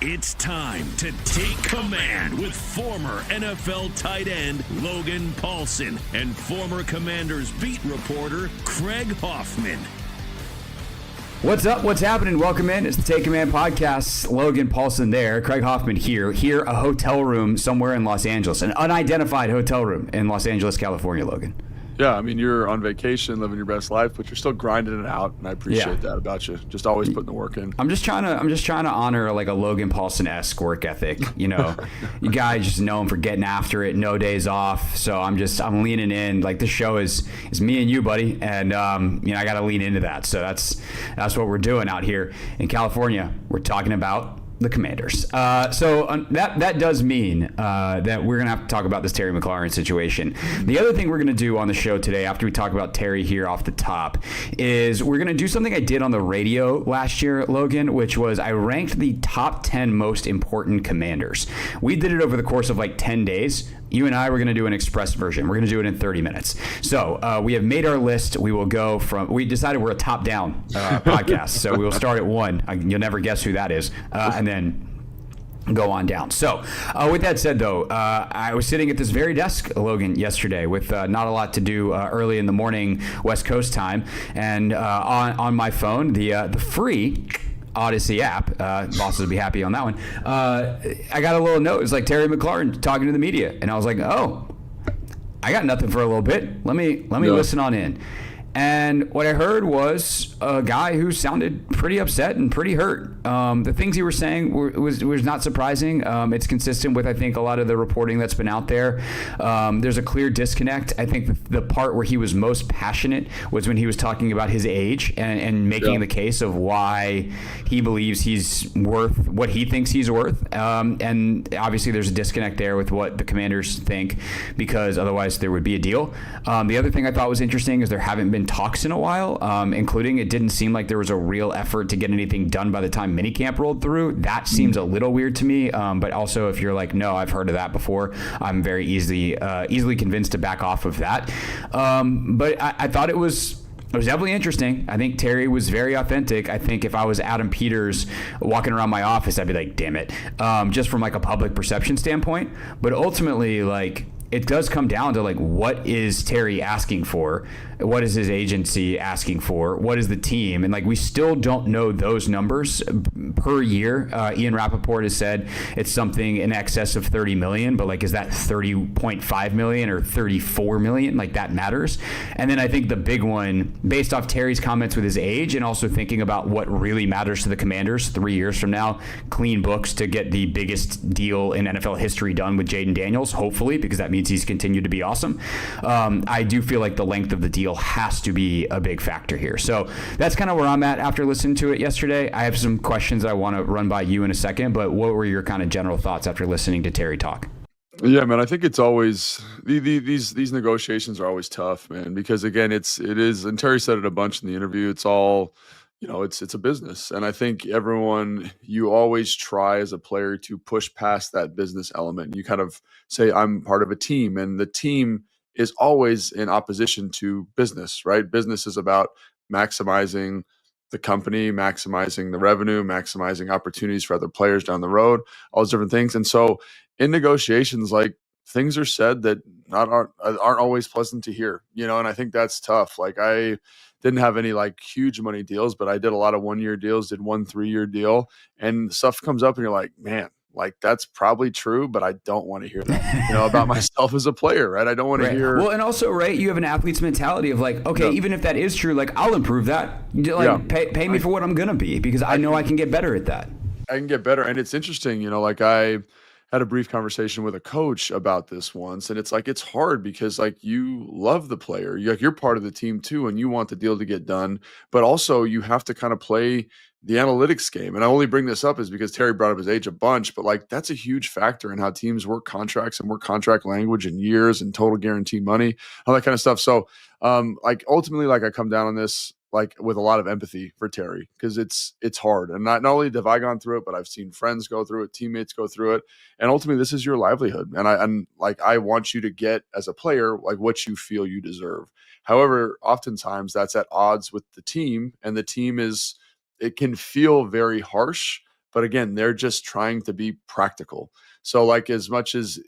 It's time to take command with former NFL tight end Logan Paulsen and former Commanders beat reporter Craig Hoffman. What's up? What's happening? Welcome in. It's the Take Command podcast. Logan Paulsen there. Craig Hoffman here. Here, a hotel room somewhere in Los Angeles. An unidentified hotel room in Los Angeles, California, Logan. Yeah, I mean, you're on vacation, living your best life, but you're still grinding it out, and I appreciate that about you. Just always putting the work in. I'm just trying to honor like a Logan Paulsen-esque work ethic. You know, you guys just know him for getting after it, no days off. So I'm leaning in. Like, this show is me and you, buddy, and I got to lean into that. So that's what we're doing out here in California. We're talking about the Commanders. That does mean that we're going to have to talk about this Terry McLaurin situation. The other thing we're going to do on the show today, after we talk about Terry here off the top, is we're going to do something I did on the radio last year, Logan, which was I ranked the top 10 most important Commanders. We did it over the course of like 10 days. You and I were going to do an express version. We're going to do it in 30 minutes. So we have made our list. We will go we decided we're a top-down podcast. So we will start at 1. You'll never guess who that is. And then go on down. So with that said, though, I was sitting at this very desk, Logan, yesterday with not a lot to do early in the morning West Coast time. And on my phone, the free Odyssey app, bosses will be happy on that one. I got a little note. It's like Terry McLaurin talking to the media, and I was like, "Oh, I got nothing for a little bit. Let me listen on in." And what I heard was a guy who sounded pretty upset and pretty hurt. The things he was saying was not surprising. It's consistent with, I think, a lot of the reporting that's been out there. There's a clear disconnect. I think the part where he was most passionate was when he was talking about his age and making the case of why he believes he's worth what he thinks he's worth. And obviously there's a disconnect there with what the Commanders think, because otherwise there would be a deal. The other thing I thought was interesting is there haven't been talks in a while, including it didn't seem like there was a real effort to get anything done by the time minicamp rolled through. That seems a little weird to me, but also if you're like, no, I've heard of that before, I'm very easily convinced to back off of that. But I thought it was definitely interesting. I think Terry was very authentic. I think if I was Adam Peters walking around my office, I'd be like, damn it, just from like a public perception standpoint. But ultimately, like, it does come down to like, what is Terry asking for? What is his agency asking for? What is the team? And like, we still don't know those numbers per year. Ian Rappaport has said it's something in excess of 30 million, but like, is that 30.5 million or 34 million? Like, that matters. And then I think the big one, based off Terry's comments with his age and also thinking about what really matters to the Commanders 3 years from now, clean books to get the biggest deal in NFL history done with Jaden Daniels, hopefully, because that means he's continued to be awesome. I do feel like the length of the deal has to be a big factor here. So that's kind of where I'm at after listening to it yesterday. I have some questions I want to run by you in a second, but what were your kind of general thoughts after listening to Terry talk? Yeah, man, I think it's always these negotiations are always tough, man, because again, it is, and Terry said it a bunch in the interview. It's all, it's a business. And I think you always try as a player to push past that business element. You kind of say, I'm part of a team, and the team is always in opposition to business, right? Business is about maximizing the company, maximizing the revenue, maximizing opportunities for other players down the road, all those different things. And so in negotiations, like, things are said that aren't always pleasant to hear, and I think that's tough. Like, I didn't have any like huge money deals, but I did a lot of 1-year deals, did 1 3-year deal, and stuff comes up and you're like, man, like, that's probably true, but I don't want to hear that, about myself as a player, right? I don't want to hear. Well, and also, right, you have an athlete's mentality of like, okay, even if that is true, like, I'll improve that. Like, pay me for what I'm going to be, because I know I can get better at that. I can get better. And it's interesting, like, I had a brief conversation with a coach about this once, and it's like, it's hard because like, you love the player, you're part of the team too, and you want the deal to get done, but also you have to kind of play the analytics game. And I only bring this up is because Terry brought up his age a bunch, but like, that's a huge factor in how teams work contracts and work contract language and years and total guaranteed money, all that kind of stuff. So like, ultimately, like, I come down on this like with a lot of empathy for Terry, because it's hard. And not only have I gone through it, but I've seen friends go through it, teammates go through it. And ultimately, this is your livelihood. And I want you to get, as a player, like, what you feel you deserve. However, oftentimes that's at odds with the team, and the team it can feel very harsh, but again, they're just trying to be practical. So like, as much as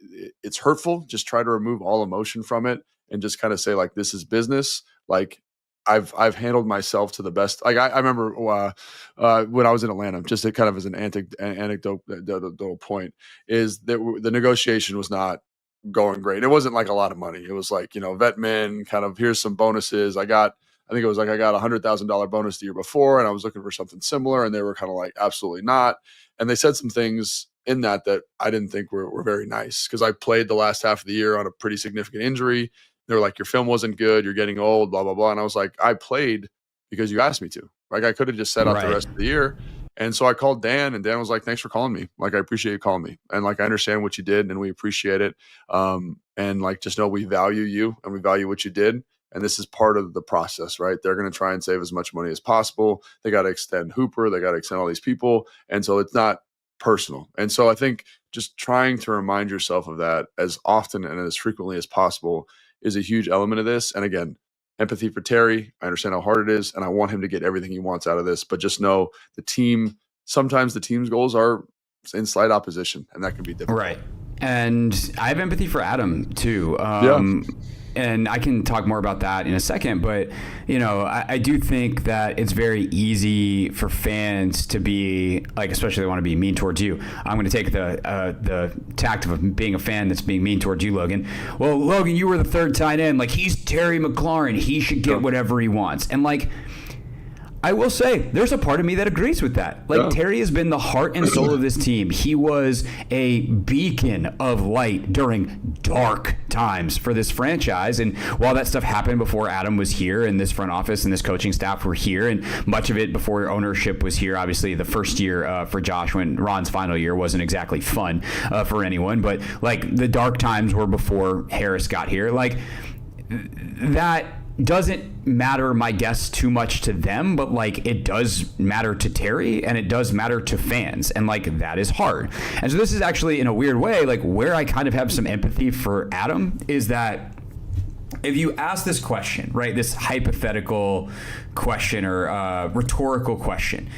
it's hurtful, just try to remove all emotion from it and just kind of say like, this is business. Like, I've handled myself to the best. Like I remember when I was in Atlanta, just to kind of as an anecdotal point, is that the negotiation was not going great. It wasn't like a lot of money. It was like, vet min, kind of, here's some bonuses. I got $100,000 bonus the year before, and I was looking for something similar, and they were kind of like, absolutely not. And they said some things in that I didn't think were very nice, because I played the last half of the year on a pretty significant injury. They were like, your film wasn't good, you're getting old, blah, blah, blah. And I was like, I played because you asked me to. Like, I could have just sat out the rest of the year. And so I called Dan, and Dan was like, thanks for calling me. Like, I appreciate you calling me. And like, I understand what you did, and we appreciate it. And like, just know we value you and we value what you did. And this is part of the process, right? They're going to try and save as much money as possible. They got to extend Hooper. They got to extend all these people. And so it's not personal. And so I think just trying to remind yourself of that as often and as frequently as possible is a huge element of this. And again, empathy for Terry. I understand how hard it is, and I want him to get everything he wants out of this. But just know sometimes the team's goals are in slight opposition, and that can be difficult. Right. And I have empathy for Adam too. And I can talk more about that in a second, but I do think that it's very easy for fans to be like, especially they want to be mean towards you. I'm going to take the tact of being a fan that's being mean towards you, Logan. Well, Logan, you were the third tight end. Like, he's Terry McLaurin. He should get whatever he wants. And like, I will say, there's a part of me that agrees with that. Like, Terry has been the heart and soul of this team. He was a beacon of light during dark times for this franchise. And while that stuff happened before Adam was here, and this front office and this coaching staff were here, and much of it before ownership was here, obviously the first year for Josh, when Ron's final year, wasn't exactly fun for anyone. But like, the dark times were before Harris got here. Like, that doesn't matter, my guess, too much to them, but like, it does matter to Terry, and it does matter to fans, and like, that is hard. And so this is actually, in a weird way, like, where I kind of have some empathy for Adam is that if you ask this question, right, this hypothetical question or rhetorical question,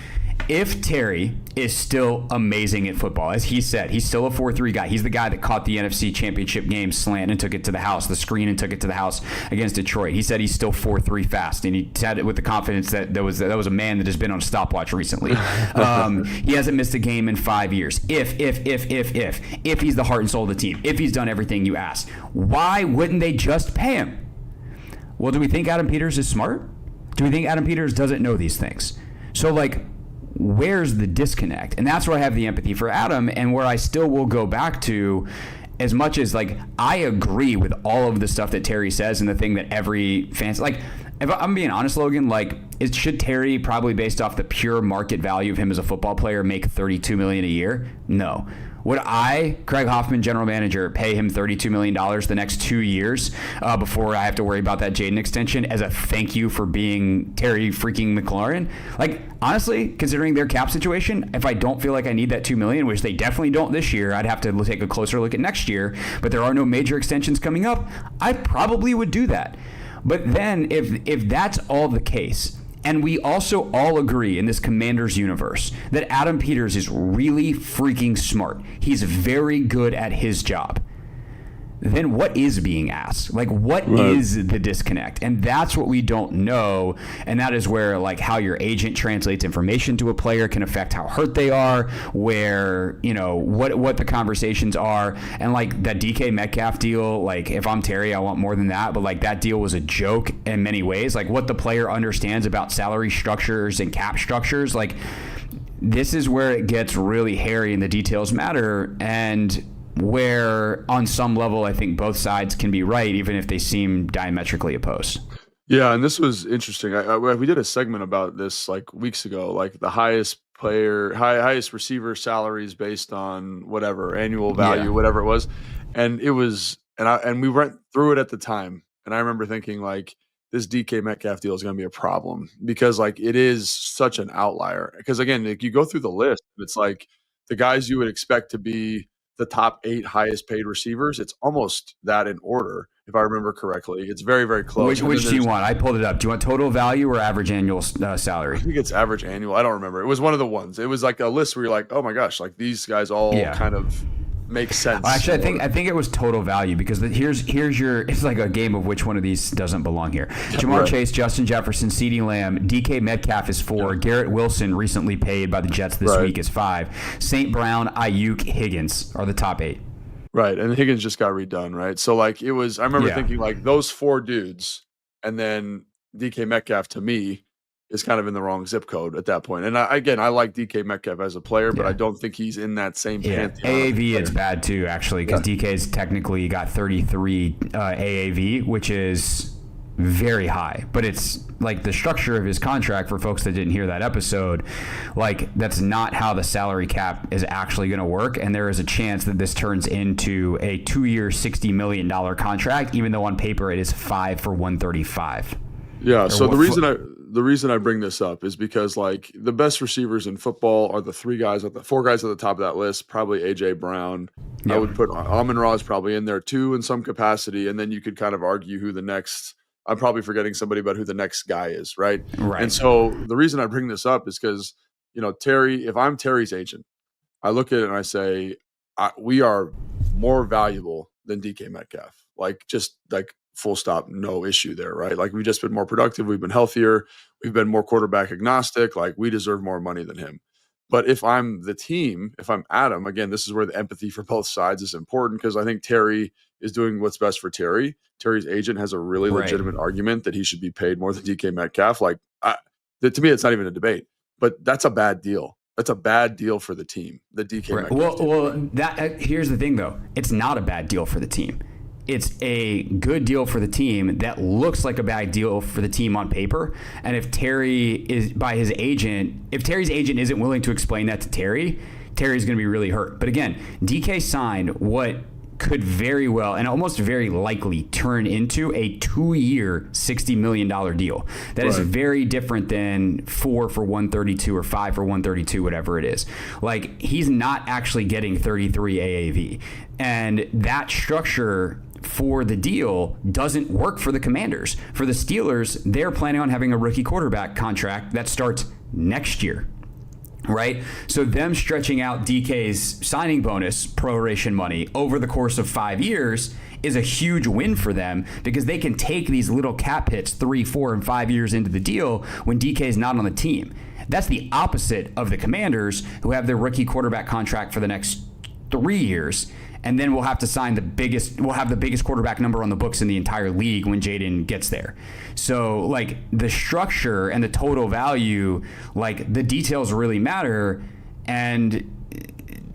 if Terry is still amazing at football, as he said, he's still a 4-3 guy. He's the guy that caught the NFC Championship game slant and took it to the house, the screen, and took it to the house against Detroit. He said he's still 4-3 fast, and he said it with the confidence that that was a man that has been on a stopwatch recently. He hasn't missed a game in 5 years. If he's the heart and soul of the team, if he's done everything you asked, why wouldn't they just pay him? Well, do we think Adam Peters is smart? Do we think Adam Peters doesn't know these things? So like, where's the disconnect? And that's where I have the empathy for Adam, and where I still will go back to, as much as like, I agree with all of the stuff that Terry says, and the thing that every fan, like, if I'm being honest, Logan, like, should Terry, probably based off the pure market value of him as a football player, make $32 million a year? No. Would I, Craig Hoffman, general manager, pay him $32 million the next 2 years before I have to worry about that Jaden extension as a thank you for being Terry freaking McLaurin? Like, honestly, considering their cap situation, if I don't feel like I need that $2 million, which they definitely don't this year, I'd have to take a closer look at next year, but there are no major extensions coming up, I probably would do that. But then if that's all the case, and we also all agree in this Commanders universe that Adam Peters is really freaking smart, he's very good at his job, then what is being asked? Like, what is the disconnect? And that's what we don't know. And that is where, like, how your agent translates information to a player can affect how hurt they are, where, what the conversations are. And like, that DK Metcalf deal, like, if I'm Terry, I want more than that. But like, that deal was a joke in many ways. Like, what the player understands about salary structures and cap structures, like, this is where it gets really hairy and the details matter. And where on some level I think both sides can be right, even if they seem diametrically opposed. Yeah, and this was interesting. We did a segment about this like weeks ago, like the highest receiver salaries based on whatever annual value, whatever it was, and it was, and we went through it at the time, and I remember thinking like, this DK Metcalf deal is going to be a problem, because like, it is such an outlier. Because again, like, you go through the list, it's like the guys you would expect to be the top 8 highest paid receivers, it's almost that in order. if I remember correctly. It's very, very close. Which do you want? I pulled it up. Do you want total value or average annual salary? I think it's average annual. I don't remember. It was one of the ones. It was like a list where you're like, oh my gosh, like these guys all kind of make sense. Actually, I think it was total value, because here's your, it's like a game of which one of these doesn't belong here. Jamar Chase, Justin Jefferson, CeeDee Lamb, DK Metcalf is 4. Garrett Wilson, recently paid by the Jets this week, is 5. St. Brown, Ayuk, Higgins are the top 8. Right, and Higgins just got redone, right? So like it was, I remember thinking like those 4 dudes, and then DK Metcalf to me is kind of in the wrong zip code at that point. And I like DK Metcalf as a player, but I don't think he's in that same pantheon. AAV is bad too, actually, because DK's technically got 33 AAV, which is very high, but it's like the structure of his contract, for folks that didn't hear that episode, like that's not how the salary cap is actually going to work, and there is a chance that this turns into a 2-year $60 million contract, even though on paper it is 5 for 135. Yeah, so the reason I bring this up is because like the best receivers in football are the 4 guys at the top of that list, probably AJ Brown. Yep. I would put Amon-Ra is probably in there too in some capacity, and then you could kind of argue who the next, I'm probably forgetting somebody, but who the next guy is, right? And so the reason I bring this up is because, you know, Terry, if I'm Terry's agent, I look at it and I say, we are more valuable than DK Metcalf. Like, just like full stop, no issue there, right? Like, we've just been more productive. We've been healthier. We've been more quarterback agnostic. Like, we deserve more money than him. But if I'm the team, if I'm Adam, again, this is where the empathy for both sides is important, because I think Terry is doing what's best for Terry. Terry's agent has a really legitimate argument that he should be paid more than DK Metcalf. Like, to me, it's not even a debate, but that's a bad deal. That's a bad deal for the team, the DK Metcalf. Well, here's the thing, though. It's not a bad deal for the team. It's a good deal for the team that looks like a bad deal for the team on paper. And if Terry is, by his agent, if Terry's agent isn't willing to explain that to Terry, Terry's going to be really hurt. But again, DK signed what could very well and almost very likely turn into a 2-year $60 million deal. That is very different than 4 for 132 or 5 for 132, whatever it is. Like, he's not actually getting 33 AAV. And that structure for the deal doesn't work for the Commanders. For the Steelers, they're planning on having a rookie quarterback contract that starts next year. Right? So them stretching out DK's signing bonus proration money over the course of 5 years is a huge win for them, because they can take these little cap hits 3, 4, and 5 years into the deal when DK is not on the team. That's the opposite of the Commanders, who have their rookie quarterback contract for the next 3 years. And then we'll have to sign we'll have the biggest quarterback number on the books in the entire league when Jaden gets there. So, like, the structure and the total value, like, the details really matter. And,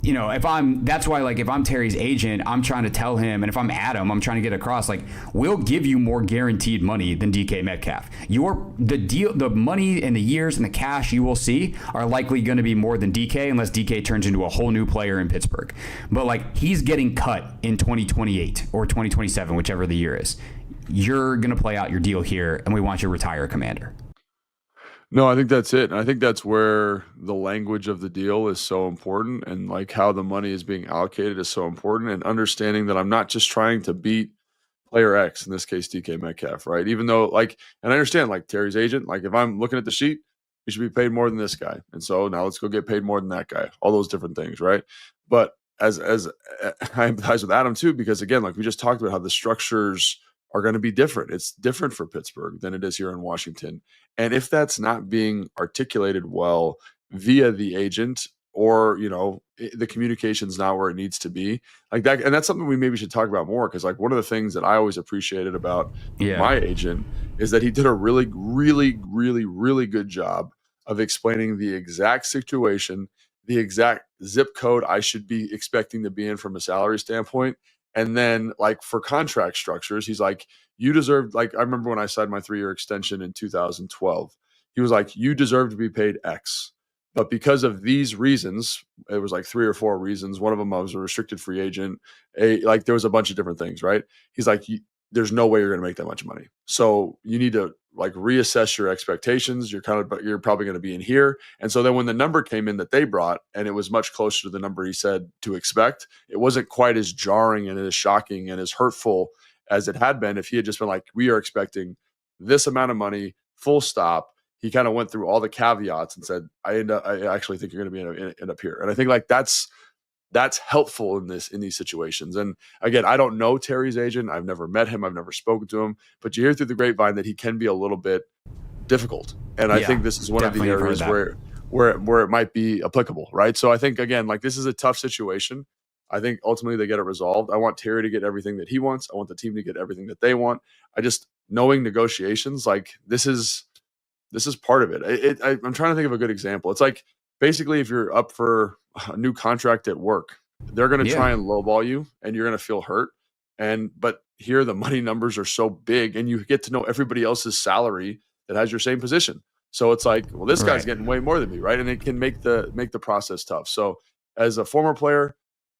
you know, that's why, like, if I'm Terry's agent, I'm trying to tell him, and if I'm Adam, I'm trying to get across, like, we'll give you more guaranteed money than DK Metcalf. The money and the years and the cash you will see are likely going to be more than DK, unless DK turns into a whole new player in Pittsburgh. But, like, he's getting cut in 2028 or 2027, whichever the year is. You're going to play out your deal here, and we want you to retire, Commander. No, I think that's it. And I think that's where the language of the deal is so important, and like how the money is being allocated is so important, and understanding that I'm not just trying to beat player X, in this case, DK Metcalf, right? Even though, like, and I understand, like, Terry's agent, like, if I'm looking at the sheet, he should be paid more than this guy. And so now let's go get paid more than that guy, all those different things, right? But as I empathize with Adam too, because again, like we just talked about how the structures are going to be different. It's different for Pittsburgh than it is here in Washington. And if that's not being articulated well via the agent, or, you know, the communication's not where it needs to be, like that. And that's something we maybe should talk about more. Cause like one of the things that I always appreciated about my agent is that he did a really, really, really, really good job of explaining the exact situation, the exact zip code I should be expecting to be in from a salary standpoint. And then, like, for contract structures, he's like, you deserve, like, I remember when I signed my 3-year extension in 2012, he was like, you deserve to be paid X. But because of these reasons, it was like 3 or 4 reasons. One of them, I was a restricted free agent. Like, there was a bunch of different things, right? He's like, there's no way you're going to make that much money. So you need to, like, reassess your expectations. You're probably going to be in here. And so then when the number came in that they brought, and it was much closer to the number he said to expect, it wasn't quite as jarring and as shocking and as hurtful as it had been if he had just been like, we are expecting this amount of money, full stop. He kind of went through all the caveats and said, I actually think you're going to end up here. And I think like that's helpful in these situations. And again, I don't know Terry's agent. I've never met him. I've never spoken to him, but you hear through the grapevine that he can be a little bit difficult. And I think this is one of the areas where it might be applicable. Right. So I think, again, like this is a tough situation. I think ultimately they get it resolved. I want Terry to get everything that he wants. I want the team to get everything that they want. I just knowing negotiations, like this is part of it. I'm trying to think of a good example. It's like basically if you're up for a new contract at work, they're going to try and lowball you and you're going to feel hurt. But here the money numbers are so big and you get to know everybody else's salary that has your same position. So it's like, well, this guy's getting way more than me, right? And it can make the process tough. So as a former player,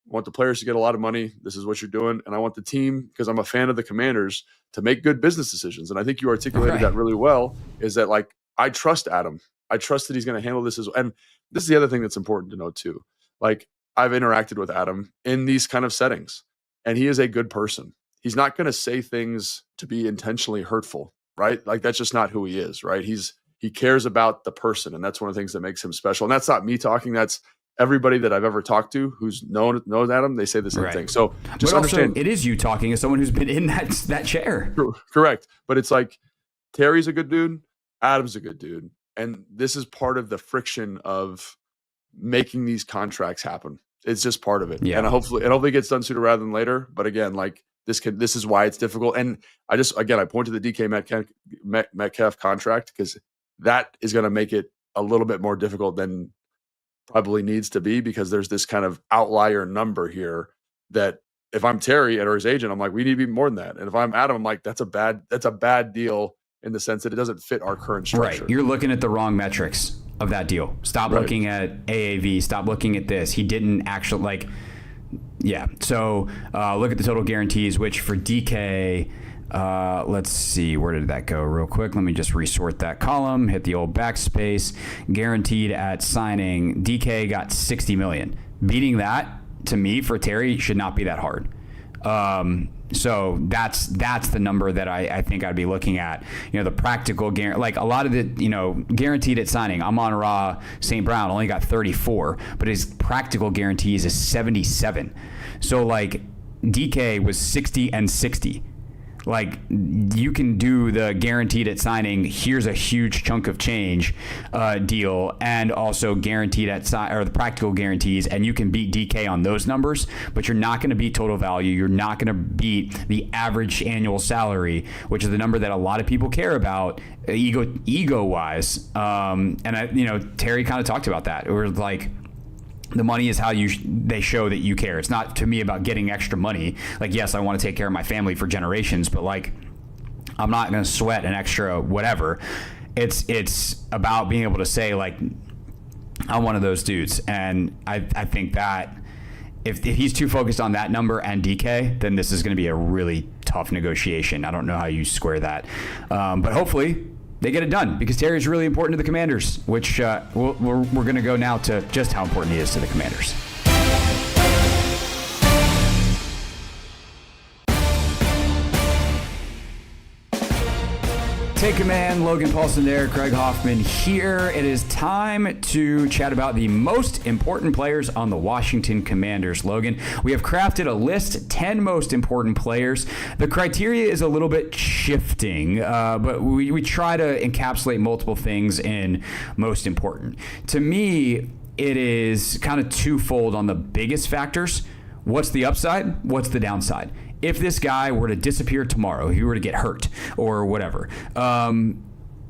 I want the players to get a lot of money. This is what you're doing. And I want the team, because I'm a fan of the Commanders, to make good business decisions. And I think you articulated that really well, is that like, I trust Adam. I trust that he's going to handle this and this is the other thing that's important to know too. Like I've interacted with Adam in these kind of settings and he is a good person. He's not going to say things to be intentionally hurtful, right? Like that's just not who he is, right? He cares about the person. And that's one of the things that makes him special. And that's not me talking. That's everybody that I've ever talked to who's knows Adam, they say the same thing. So just understand, it is you talking as someone who's been in that chair. Correct. But it's like Terry's a good dude, Adam's a good dude, and this is part of the friction of making these contracts happen. It's just part of it. And hopefully it gets done sooner rather than later. But again, like this is why it's difficult. And I point to the DK Metcalf contract because that is going to make it a little bit more difficult than probably needs to be, because there's this kind of outlier number here that if I'm Terry or his agent, I'm like, we need to be more than that. And if I'm Adam, I'm like, that's a bad deal in the sense that it doesn't fit our current structure. Right. You're looking at the wrong metrics of that deal. Stop looking at AAV. Stop looking at this. He didn't actually So look at the total guarantees, which for DK, let's see, where did that go real quick? Let me just resort that column, hit the old backspace. Guaranteed at signing, DK got $60 million. Beating that, to me, for Terry, should not be that hard. So that's the number that I think I'd be looking at. The practical guarantee, like a lot of the, guaranteed at signing. Amon-Ra St. Brown only got 34, but his practical guarantees is 77. So like DK was 60 and 60. Like you can do the guaranteed at signing, here's a huge chunk of change deal, and also guaranteed at or the practical guarantees, and you can beat DK on those numbers, but you're not going to beat total value. You're not going to beat the average annual salary, which is the number that a lot of people care about ego wise. And Terry kind of talked about that. It was like, the money is how they show that you care. It's not to me about getting extra money. Like, yes, I want to take care of my family for generations, but like, I'm not going to sweat an extra whatever. It's about being able to say like, I'm one of those dudes. And I think that if he's too focused on that number and DK, then this is going to be a really tough negotiation. I don't know how you square that. But hopefully they get it done, because Terry is really important to the Commanders, which we're going to go now to just how important he is to the Commanders. Take command, Logan Paulsen there, Craig Hoffman here. It is time to chat about the most important players on the Washington Commanders. Logan, we have crafted a list, 10 most important players. The criteria is a little bit shifting, but we try to encapsulate multiple things in most important. To me, it is kind of twofold on the biggest factors. What's the upside? What's the downside? If this guy were to disappear tomorrow, if he were to get hurt or whatever, how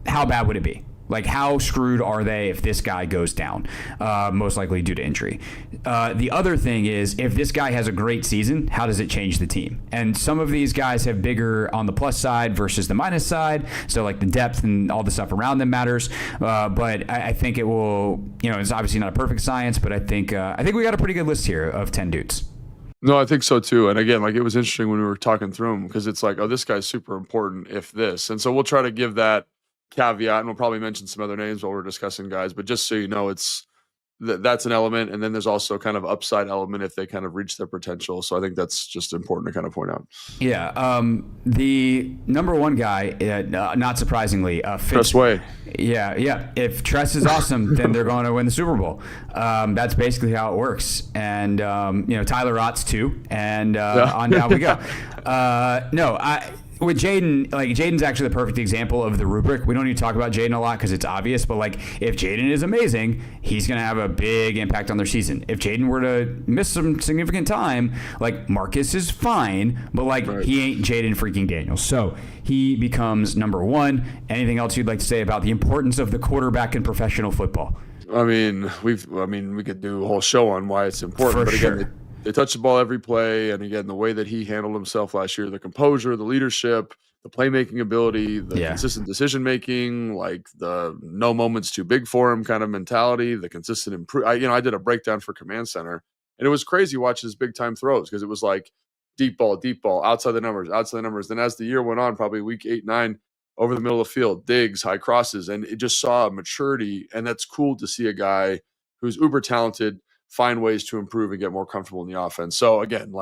bad would it be? Like, how screwed are they if this guy goes down? Most likely due to injury. The other thing is, if this guy has a great season, how does it change the team? And some of these guys have bigger on the plus side versus the minus side. So like the depth and all the stuff around them matters. But I think it will, it's obviously not a perfect science, but I think we got a pretty good list here of 10 dudes. No, I think so too. And again, like it was interesting when we were talking through them, because it's like, oh, this guy's super important if this. And so we'll try to give that caveat, and we'll probably mention some other names while we're discussing guys. But just so you know, it's that's an element. And then there's also kind of upside element if they kind of reach their potential. So I think that's just important to kind of point out. Yeah. The number one guy, not surprisingly, Tress Way. Yeah. If Tress is awesome, then they're going to win the Super Bowl. That's basically how it works. And, Tyler Ott's too. And on down we go. With Jaden, Jaden's actually the perfect example of the rubric. We don't need to talk about Jaden a lot because it's obvious, but if Jaden is amazing, he's going to have a big impact on their season. If Jaden were to miss some significant time, Marcus is fine, but right. He ain't Jaden freaking Daniels. So he becomes number one. Anything else you'd like to say about the importance of the quarterback in professional football? I mean, we could do a whole show on why it's important, but again, sure. They touch the ball every play, and again, the way that he handled himself last year, the composure, the leadership, the playmaking ability, the consistent decision-making, the no moment's too big for him kind of mentality, the consistent improve. I did a breakdown for Command Center, and it was crazy watching his big-time throws because it was deep ball, outside the numbers. Then as the year went on, probably week 8, 9, over the middle of the field, digs, high crosses, and it just saw a maturity, and that's cool to see a guy who's uber talented find ways to improve and get more comfortable in the offense. So again,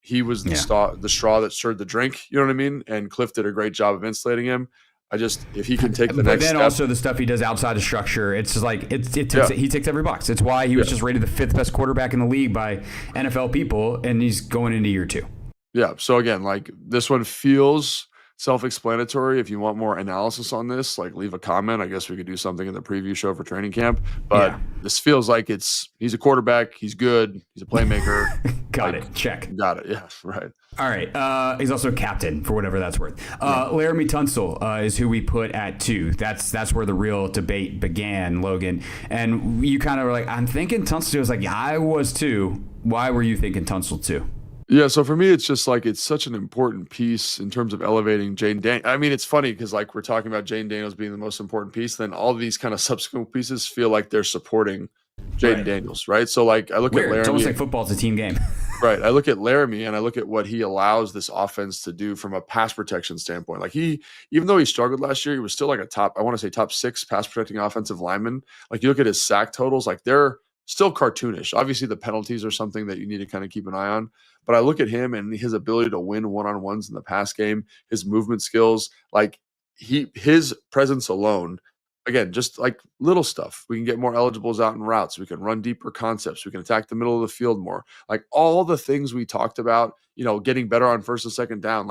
he was the straw that stirred the drink, you know what I mean? And Cliff did a great job of insulating him. If he can take the next step. But then also the stuff he does outside of structure, it's just he ticks every box. It's why he was just rated the 5th best quarterback in the league by NFL people, and he's going into year 2. Yeah. So again, this one feels self-explanatory. If you want more analysis on this, leave a comment. I guess we could do something in the preview show for training camp. But this feels like he's a quarterback. He's good. He's a playmaker. Got it. Check. Got it. Yeah. Right. All right. He's also a captain for whatever that's worth. Laramie Tunsil is who we put at 2. That's where the real debate began, Logan. And you kind of were I'm thinking Tunsil. Was I was too. Why were you thinking Tunsil too? Yeah, so for me, it's just it's such an important piece in terms of elevating Jaden Daniels. I mean, it's funny because we're talking about Jaden Daniels being the most important piece, then all of these kind of subsequent pieces feel like they're supporting Jaden Daniels, right? So I look at Laramie. It's almost like football's a team game. Right. I look at Laramie and I look at what he allows this offense to do from a pass protection standpoint. Even though he struggled last year, he was still top 6 pass protecting offensive lineman. You look at his sack totals, they're still cartoonish. Obviously, the penalties are something that you need to kind of keep an eye on. But I look at him and his ability to win one-on-ones in the pass game, his movement skills, his presence alone, again, just little stuff. We can get more eligibles out in routes. We can run deeper concepts. We can attack the middle of the field more. All the things we talked about, getting better on first and second down,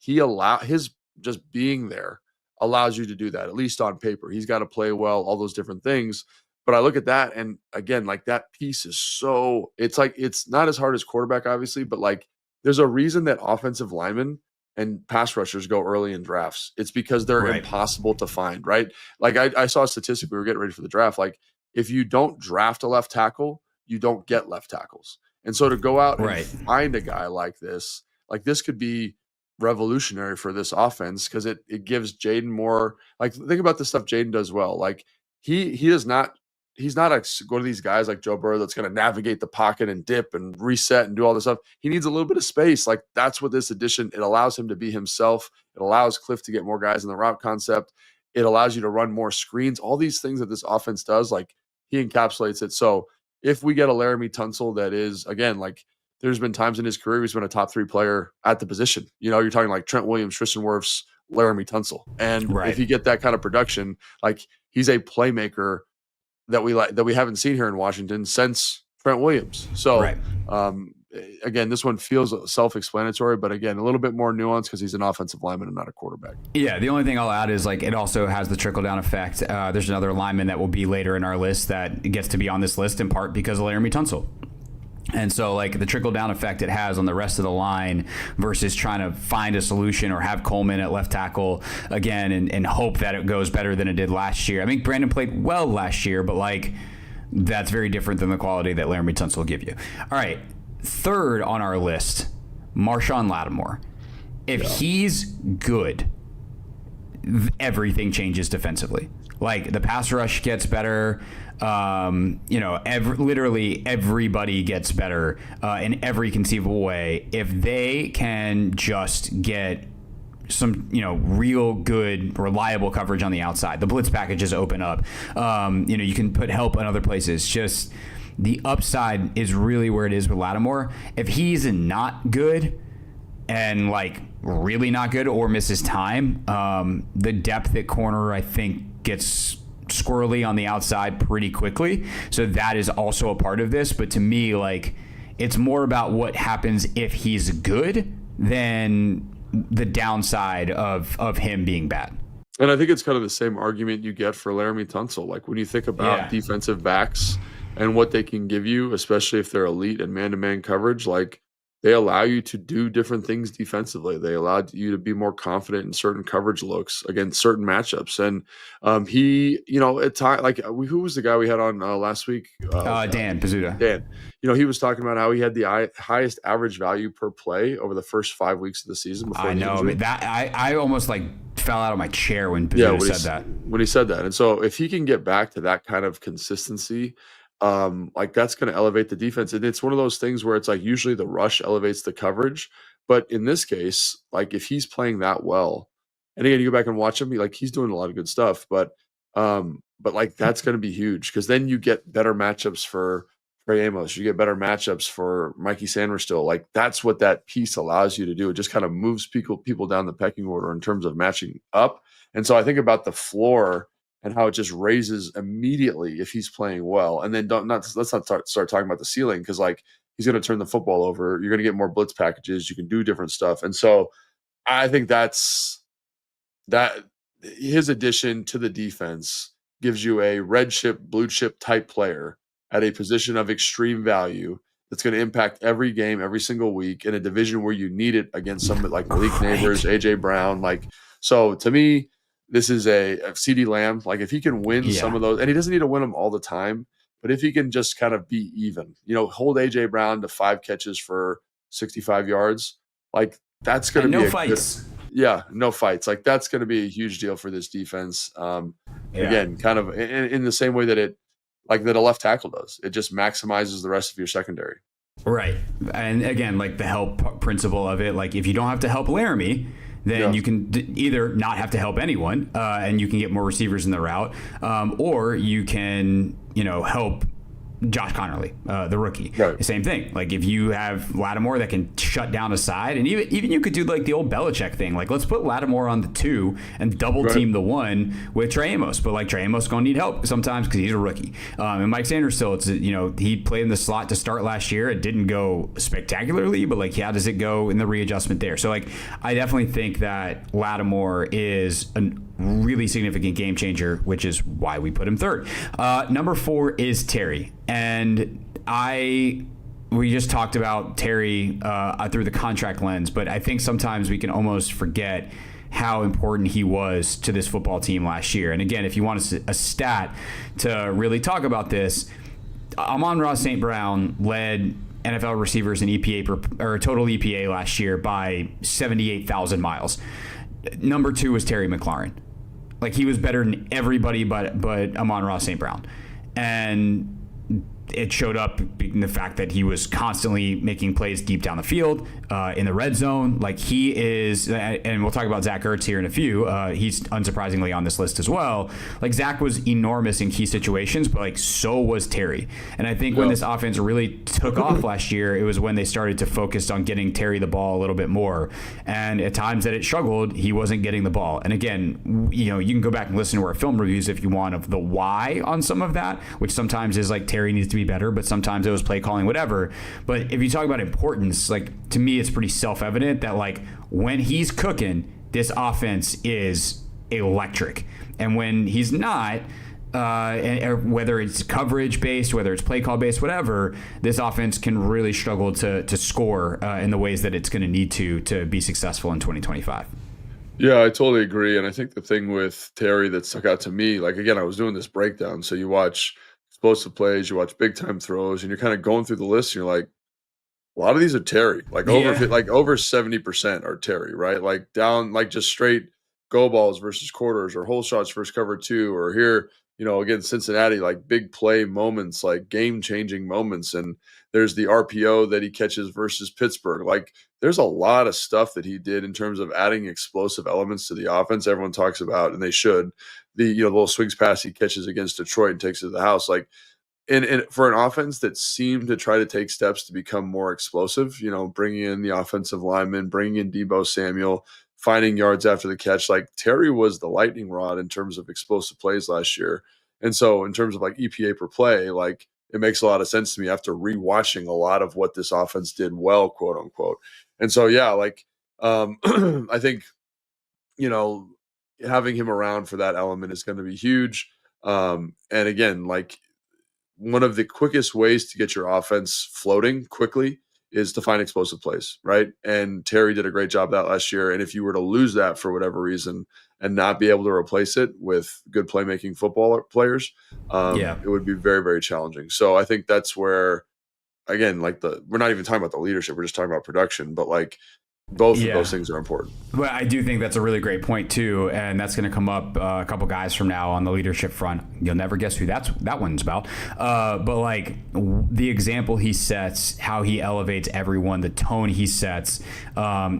his just being there allows you to do that, at least on paper. He's got to play well, all those different things. But I look at that, and again, that piece is it's not as hard as quarterback, obviously, but there's a reason that offensive linemen and pass rushers go early in drafts. It's because they're impossible to find, right? I saw a statistic, we were getting ready for the draft. If you don't draft a left tackle, you don't get left tackles. And so to go out and find a guy like this could be revolutionary for this offense because it gives Jaden more, think about the stuff Jaden does well. He does not. He's not one of these guys like Joe Burrow that's going to navigate the pocket and dip and reset and do all this stuff. He needs a little bit of space. That's what this addition, it allows him to be himself. It allows Cliff to get more guys in the route concept. It allows you to run more screens. All these things that this offense does, he encapsulates it. So if we get a Laramie Tunsil that is, again, there's been times in his career he's been a top 3 player at the position. You're talking Trent Williams, Tristan Wirfs, Laramie Tunsil. And if you get that kind of production, he's a playmaker that we haven't seen here in Washington since Trent Williams. So again, this one feels self-explanatory, but again, a little bit more nuanced because he's an offensive lineman and not a quarterback. Yeah, the only thing I'll add is it also has the trickle-down effect. There's another lineman that will be later in our list that gets to be on this list in part because of Laramie Tunsil. And so the trickle-down effect it has on the rest of the line versus trying to find a solution or have Coleman at left tackle again and hope that it goes better than it did last year. I think Brandon played well last year, but that's very different than the quality that Laramie Tunsil will give you. All right, 3rd on our list, Marshawn Lattimore. If he's good, everything changes defensively. The pass rush gets better. Literally everybody gets better in every conceivable way if they can just get some, real good, reliable coverage on the outside. The blitz packages open up. You can put help in other places. Just the upside is really where it is with Lattimore. If he's not good and really not good or misses time, the depth at corner, I think, gets squirrely on the outside pretty quickly. So that is also a part of this. But to me, it's more about what happens if he's good than the downside of him being bad. And I think it's kind of the same argument you get for Laramie Tunsil. Like when you think about defensive backs and what they can give you, especially if they're elite and man-to-man coverage, they allow you to do different things defensively. They allow you to be more confident in certain coverage looks against certain matchups. And he, at times, who was the guy we had on last week? Dan Pizzuta. Dan. He was talking about how he had the highest average value per play over the first 5 weeks of the season. Before I know. I almost fell out of my chair when Pizzuta said that. When he said that. And so if he can get back to that kind of consistency, that's going to elevate the defense. And it's one of those things where it's usually the rush elevates the coverage. But in this case, if he's playing that well, and again, you go back and watch him, he's doing a lot of good stuff, but that's going to be huge because then you get better matchups for Trey Amos. You get better matchups for Mikey Sanders still. That's what that piece allows you to do. It just kind of moves people down the pecking order in terms of matching up. And so I think about the floor and how it just raises immediately if he's playing well. And then let's not start talking about the ceiling because he's going to turn the football over. You're going to get more blitz packages. You can do different stuff. And so I think that his addition to the defense gives you a red chip, blue chip type player at a position of extreme value that's going to impact every game, every single week in a division where you need it against some like Malik Neighbors, AJ Brown. So to me, this is a CeeDee Lamb. If he can win some of those, and he doesn't need to win them all the time, but if he can just kind of be even, hold AJ Brown to 5 catches for 65 yards, that's going to be no fights. No fights. That's going to be a huge deal for this defense. Again, kind of in the same way that that a left tackle does. It just maximizes the rest of your secondary. Right. And again, the help principle of it, if you don't have to help Laramie, then you can either not have to help anyone and you can get more receivers in the route, or you can, help Josh Connerly, the rookie. Right. The same thing. If you have Lattimore that can shut down a side, and even you could do the old Belichick thing. Let's put Lattimore on the 2 and double team the 1 with Trey Amos. But Trey Amos going to need help sometimes because he's a rookie. And Mike Sanders still, he played in the slot to start last year. It didn't go spectacularly, but how does it go in the readjustment there? So I definitely think that Lattimore is a really significant game changer, which is why we put him 3rd. Number 4 is Terry. And we just talked about Terry through the contract lens, but I think sometimes we can almost forget how important he was to this football team last year. And again, if you want a stat to really talk about this, Amon-Ra St. Brown led NFL receivers in EPA or total EPA last year by 78,000 miles. Number 2 was Terry McLaurin. He was better than everybody but Amon-Ra St. Brown. And it showed up in the fact that he was constantly making plays deep down the field, in the red zone. He is, and we'll talk about Zach Ertz here in a few. He's unsurprisingly on this list as well. Zach was enormous in key situations, but so was Terry. And I think when this offense really took off last year, it was when they started to focus on getting Terry the ball a little bit more. And at times that it struggled, he wasn't getting the ball. And again, you can go back and listen to our film reviews if you want of the why on some of that, which sometimes is Terry needs to be better, but sometimes it was play calling, whatever. But if you talk about importance, to me, it's pretty self-evident that when he's cooking, this offense is electric. And when he's not, whether it's coverage based, whether it's play call based, whatever, this offense can really struggle to score in the ways that it's going to need to be successful in 2025. Yeah, I totally agree. And I think the thing with Terry that stuck out to me, again, I was doing this breakdown. So you watch explosive plays, you watch big time throws, and you're kind of going through the list. And you're a lot of these are Terry, over 70% are Terry, right? Down, just straight go balls versus quarters, or hole shots versus cover 2, or here, again, Cincinnati, big play moments, game changing moments. And There's the RPO that he catches versus Pittsburgh. Like, there's a lot of stuff that he did in terms of adding explosive elements to the offense. Everyone talks about, and they should, the little swings pass he catches against Detroit and takes it to the house. Like, and for an offense that seemed to try to take steps to become more explosive, bringing in the offensive lineman, bringing in Deebo Samuel, finding yards after the catch, like Terry was the lightning rod in terms of explosive plays last year. And so in terms of like EPA per play, like it makes a lot of sense to me after rewatching a lot of what this offense did well, quote unquote. And so, yeah, like I think, having him around for that element is going to be huge. And again, like, one of the quickest ways to get your offense floating quickly is to find explosive plays, right? And Terry did a great job of that last year. And if you were to lose that for whatever reason and not be able to replace it with good playmaking football players, it would be very, very challenging. So I think that's where, again, like we're not even talking about the leadership, we're just talking about production, but like both of those things are important. Well, I do think that's a really great point too, and that's going to come up a couple guys from now on the leadership front. You'll never guess who that one's about. But like the example he sets, how he elevates everyone, the tone he sets.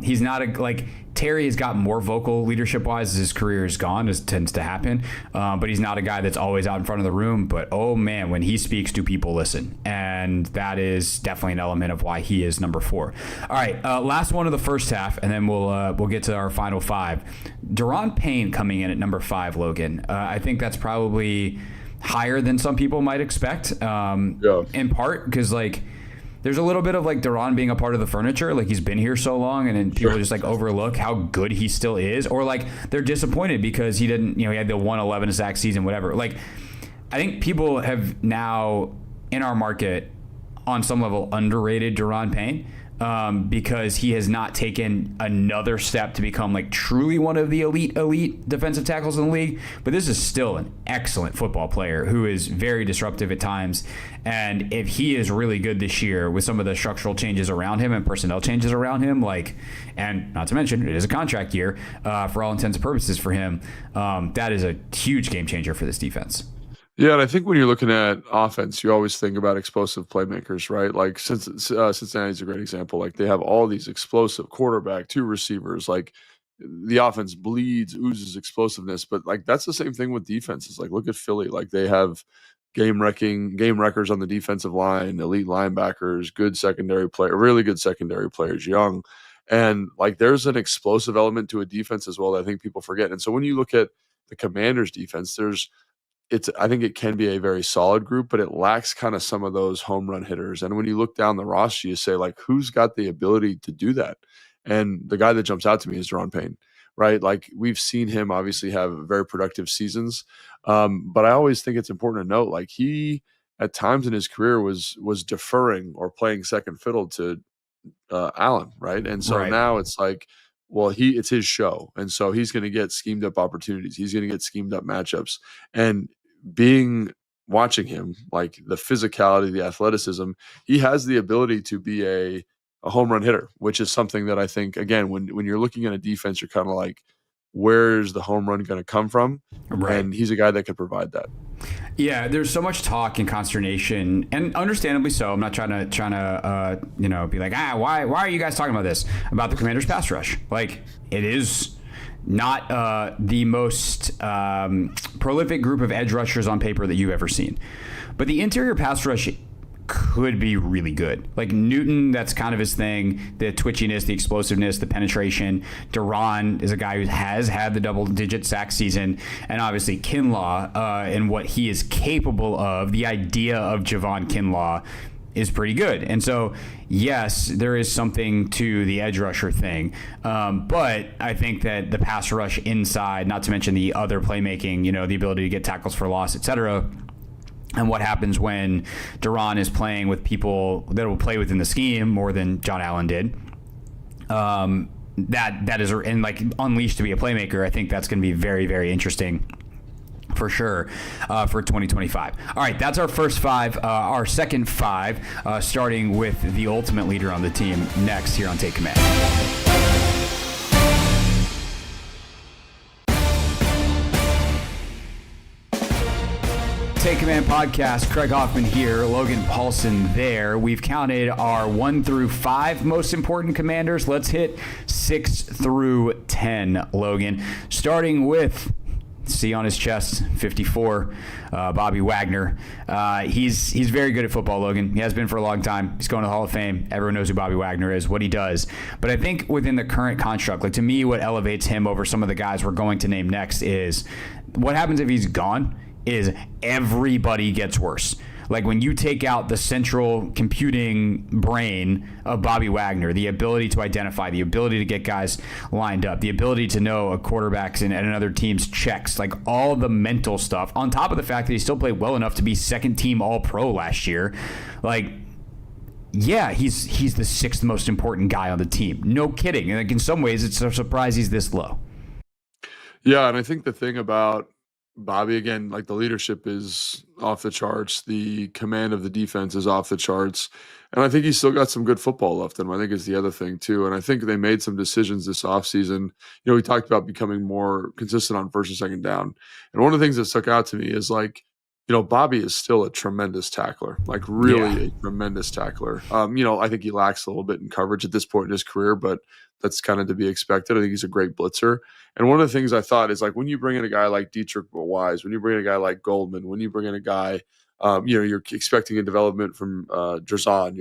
He's not like Terry has gotten more vocal leadership-wise as his career has gone, as tends to happen. But he's not a guy that's always out in front of the room. But, oh, man, when he speaks, do people listen? And that is definitely an element of why he is number 4. All right, last one of the first half, and then we'll get to our final 5. Daron Payne coming in at number 5, Logan. I think that's probably higher than some people might expect, in part because, like, there's a little bit of like Daron being a part of the furniture. Like he's been here so long and then people just like overlook how good he still is, or like they're disappointed because he didn't, he had the 111 sack season, whatever. Like I think people have now in our market on some level underrated Daron Payne because he has not taken another step to become like truly one of the elite defensive tackles in the league. But this is still an excellent football player who is very disruptive at times. And if he is really good this year with some of the structural changes around him and personnel changes around him, and not to mention it is a contract year for all intents and purposes for him, that is a huge game changer for this defense. Yeah, and I think when you're looking at offense, you always think about explosive playmakers, right? Like Cincinnati's a great example. Like they have all these explosive quarterback, 2 receivers. Like the offense oozes explosiveness, but like that's the same thing with defenses. Like look at Philly. Like they have game wreckers on the defensive line, elite linebackers, really good secondary players, young. And like there's an explosive element to a defense as well that I think people forget. And so when you look at the Commanders defense, I think it can be a very solid group, but it lacks kind of some of those home run hitters. And when you look down the roster, you say like, who's got the ability to do that? And the guy that jumps out to me is Daron Payne, right? Like we've seen him obviously have very productive seasons. But I always think it's important to note, like he at times in his career was deferring or playing second fiddle to Allen, right? And so now it's like, well, it's his show. And so he's going to get schemed up opportunities. He's going to get schemed up matchups. And watching him, like the physicality, the athleticism, he has the ability to be a home run hitter, which is something that I think, again, when you're looking at a defense, you're kind of like, where's the home run going to come from? Right. And he's a guy that could provide that. Yeah, there's so much talk and consternation, and understandably so. I'm not trying to be like, why are you guys talking about this, about the Commanders pass rush? Like, it is not the most prolific group of edge rushers on paper that you've ever seen. But the interior pass rush could be really good. Like Newton, that's kind of his thing. The twitchiness, the explosiveness, the penetration. Daron is a guy who has had the double-digit sack season. And obviously Kinlaw and what he is capable of, the idea of Javon Kinlaw is pretty good. And so, yes, there is something to the edge rusher thing. But I think that the pass rush inside, not to mention the other playmaking, the ability to get tackles for loss, et cetera, and what happens when Daron is playing with people that will play within the scheme more than John Allen did. That is, and like unleashed to be a playmaker, I think that's going to be very, very interesting for sure for 2025. All right, that's our first 5. Our second 5, starting with the ultimate leader on the team, next here on Take Command. Take Command podcast. Craig Hoffman here, Logan Paulsen there. We've counted our 1 through 5 most important commanders. Let's hit 6 through 10, Logan. Starting with C on his chest, 54, Bobby Wagner. He's very good at football, Logan. He has been for a long time. He's going to the Hall of Fame. Everyone knows who Bobby Wagner is, what he does. But I think within the current construct, like to me, what elevates him over some of the guys we're going to name next is what happens if he's gone is everybody gets worse. Like when you take out the central computing brain of Bobby Wagner, the ability to identify, the ability to get guys lined up, the ability to know a quarterback's and another team's checks, like all the mental stuff, on top of the fact that he still played well enough to be second team All-Pro last year. Like, yeah, he's the 6th most important guy on the team. No kidding. And like in some ways, it's a surprise he's this low. Yeah, and I think the thing about Bobby, again, like the leadership is off the charts. The command of the defense is off the charts. And I think he's still got some good football left in him. I think is the other thing too. And I think they made some decisions this offseason. We talked about becoming more consistent on first and second down. And one of the things that stuck out to me is like, Bobby is still a tremendous tackler, like really a tremendous tackler. I think he lacks a little bit in coverage at this point in his career, but that's kind of to be expected. I think he's a great blitzer. And one of the things I thought is like when you bring in a guy like Dietrich Wise, when you bring in a guy like Goldman, when you bring in a guy, you're expecting a development from Drazan.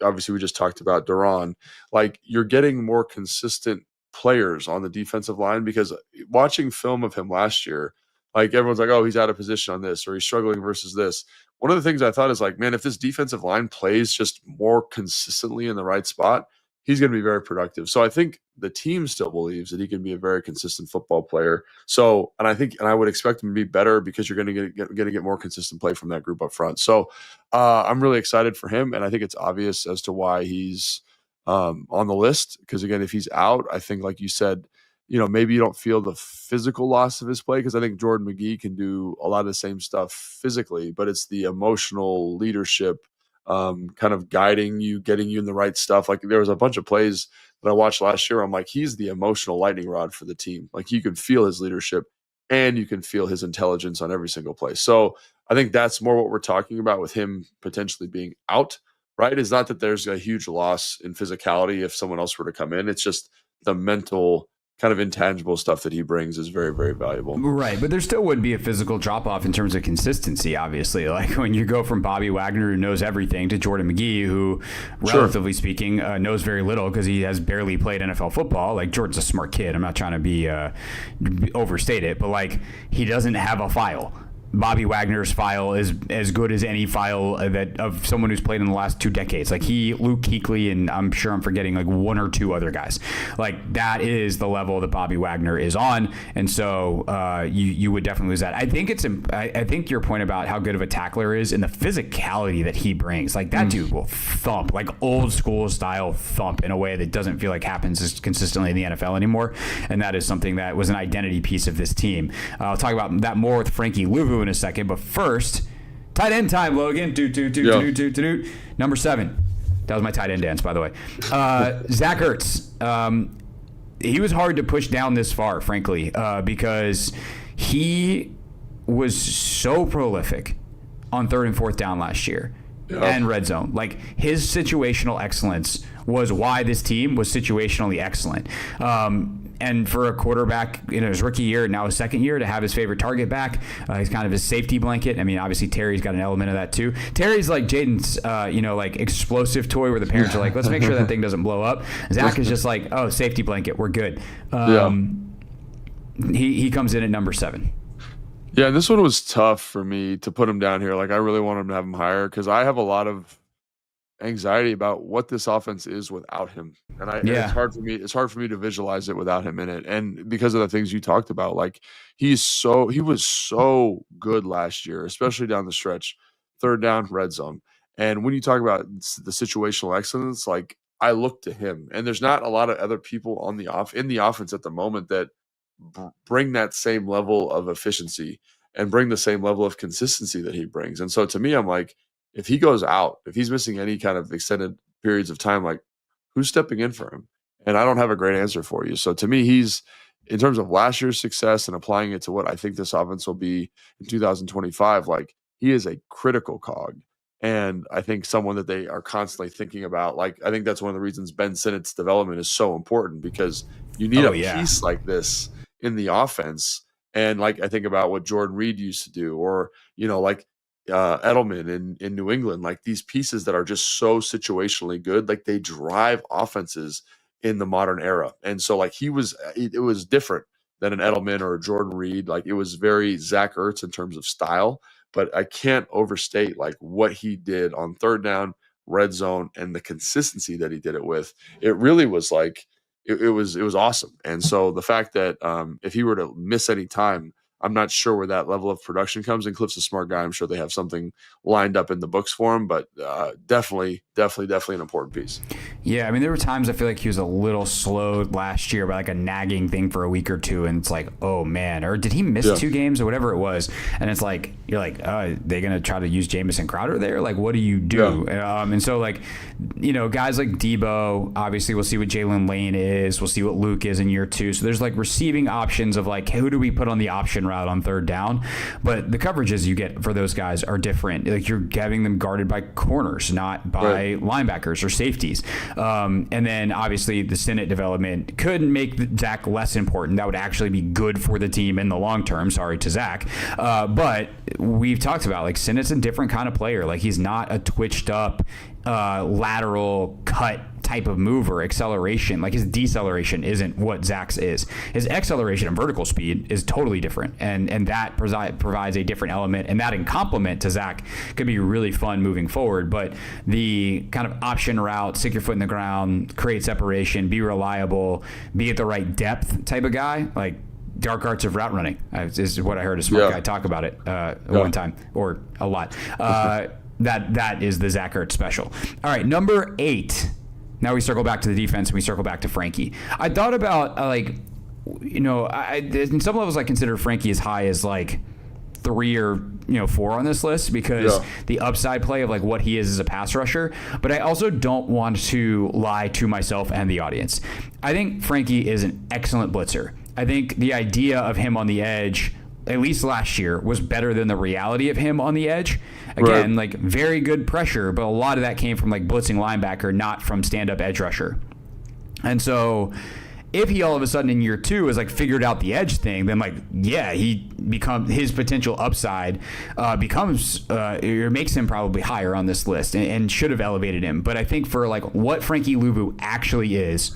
Obviously we just talked about Duran. Like you're getting more consistent players on the defensive line because watching film of him last year, like everyone's like, oh, he's out of position on this or he's struggling versus this. One of the things I thought is like, man, if this defensive line plays just more consistently in the right spot, he's going to be very productive. So I think the team still believes that he can be a very consistent football player. So, and I would expect him to be better because you're going to get more consistent play from that group up front. So I'm really excited for him. And I think it's obvious as to why he's on the list. Because again, if he's out, I think like you said, maybe you don't feel the physical loss of his play because I think Jordan McGee can do a lot of the same stuff physically, but it's the emotional leadership kind of guiding you, getting you in the right stuff. Like there was a bunch of plays that I watched last year. I'm like, he's the emotional lightning rod for the team. Like you can feel his leadership and you can feel his intelligence on every single play. So I think that's more what we're talking about with him potentially being out, right? It's not that there's a huge loss in physicality if someone else were to come in. It's just the mental kind of intangible stuff that he brings is very, very valuable. Right, but there still would be a physical drop-off in terms of consistency, obviously. Like when you go from Bobby Wagner, who knows everything, to Jordan McGee, who, relatively speaking, knows very little because he has barely played NFL football. Like Jordan's a smart kid. I'm not trying to be overstate it, but like he doesn't have a file. Bobby Wagner's file is as good as any file that of someone who's played in the last 2 decades. Like Luke Kuechly, and I'm sure I'm forgetting like 1 or 2 other guys. Like that is the level that Bobby Wagner is on, and so you would definitely lose that. I think your point about how good of a tackler is and the physicality that he brings, like that dude will thump, like old school style thump in a way that doesn't feel like happens as consistently in the NFL anymore, and that is something that was an identity piece of this team. I'll talk about that more with Frankie Louvu in a second, but first, tight end time, Logan. Number 7. That was my tight end dance, by the way. Zach Ertz. He was hard to push down this far, frankly, because he was so prolific on 3rd and 4th down last year and red zone. Like his situational excellence was why this team was situationally excellent. And for a quarterback in his rookie year, now his second year, to have his favorite target back, he's kind of his safety blanket. I mean, obviously Terry's got an element of that too. Terry's like Jaden's, like explosive toy where the parents are like, let's make sure that thing doesn't blow up. Zach is just like, oh, safety blanket, we're good. He comes in at number 7. Yeah, and this one was tough for me to put him down here. Like I really wanted him to have him higher because I have a lot of anxiety about what this offense is without him. And it's hard for me to visualize it without him in it. And because of the things you talked about, like he was so good last year, especially down the stretch, 3rd down, red zone. And when you talk about the situational excellence, like I look to him, and there's not a lot of other people in the offense at the moment that bring that same level of efficiency and bring the same level of consistency that he brings. And so to me, I'm like, if he goes out, if he's missing any kind of extended periods of time, like who's stepping in for him? And I don't have a great answer for you. So to me, he's, in terms of last year's success and applying it to what I think this offense will be in 2025, like he is a critical cog. And I think someone that they are constantly thinking about. Like, I think that's one of the reasons Ben Sinnott's development is so important, because you need piece like this in the offense. And like, I think about what Jordan Reed used to do, or, like Edelman in New England, like these pieces that are just so situationally good, like they drive offenses in the modern era. And so like it was different than an Edelman or a Jordan Reed. Like it was very Zach Ertz in terms of style, but I can't overstate like what he did on third down, red zone, and the consistency that he did it with. It really was like, it was awesome. And so the fact that if he were to miss any time, I'm not sure where that level of production comes. And Cliff's a smart guy. I'm sure they have something lined up in the books for him, but definitely an important piece. Yeah, I mean, there were times I feel like he was a little slow last year by like a nagging thing for a week or two, and it's like, oh man, or did he miss 2 games or whatever it was? And it's like, you're like, oh, they're gonna try to use Jamison Crowder there? Like, what do you do? Yeah. And so like, guys like Debo, obviously we'll see what Jalen Lane is, we'll see what Luke is in year 2. So there's like receiving options of like, who do we put on the option route on third down? But the coverages you get for those guys are different. Like you're having them guarded by corners, not by linebackers or safeties. And then obviously the Sinnott development could make Zach less important. That would actually be good for the team in the long term. Sorry to Zach. But we've talked about like Sinnott's a different kind of player. Like he's not a twitched up lateral cut type of mover. Acceleration, like his deceleration isn't what Zach's is. His acceleration and vertical speed is totally different, and that provides a different element, and that in complement to Zach could be really fun moving forward. But the kind of option route, stick your foot in the ground, create separation, be reliable, be at the right depth type of guy, like dark arts of route running is what I heard a smart guy talk about it one time, or a lot. That is the Zach Ertz special. All right, number 8. Now we circle back to the defense and we circle back to Frankie. I thought about in some levels I consider Frankie as high as like 3 or 4 on this list, because the upside play of like what he is as a pass rusher. But I also don't want to lie to myself and the audience. I think Frankie is an excellent blitzer. I think the idea of him on the edge, at least last year, was better than the reality of him on the edge. Again, like very good pressure, but a lot of that came from like blitzing linebacker, not from stand-up edge rusher. And so if he all of a sudden in year 2 has like figured out the edge thing, then like, his potential upside becomes or makes him probably higher on this list and should have elevated him. But I think for like what Frankie Luvu actually is,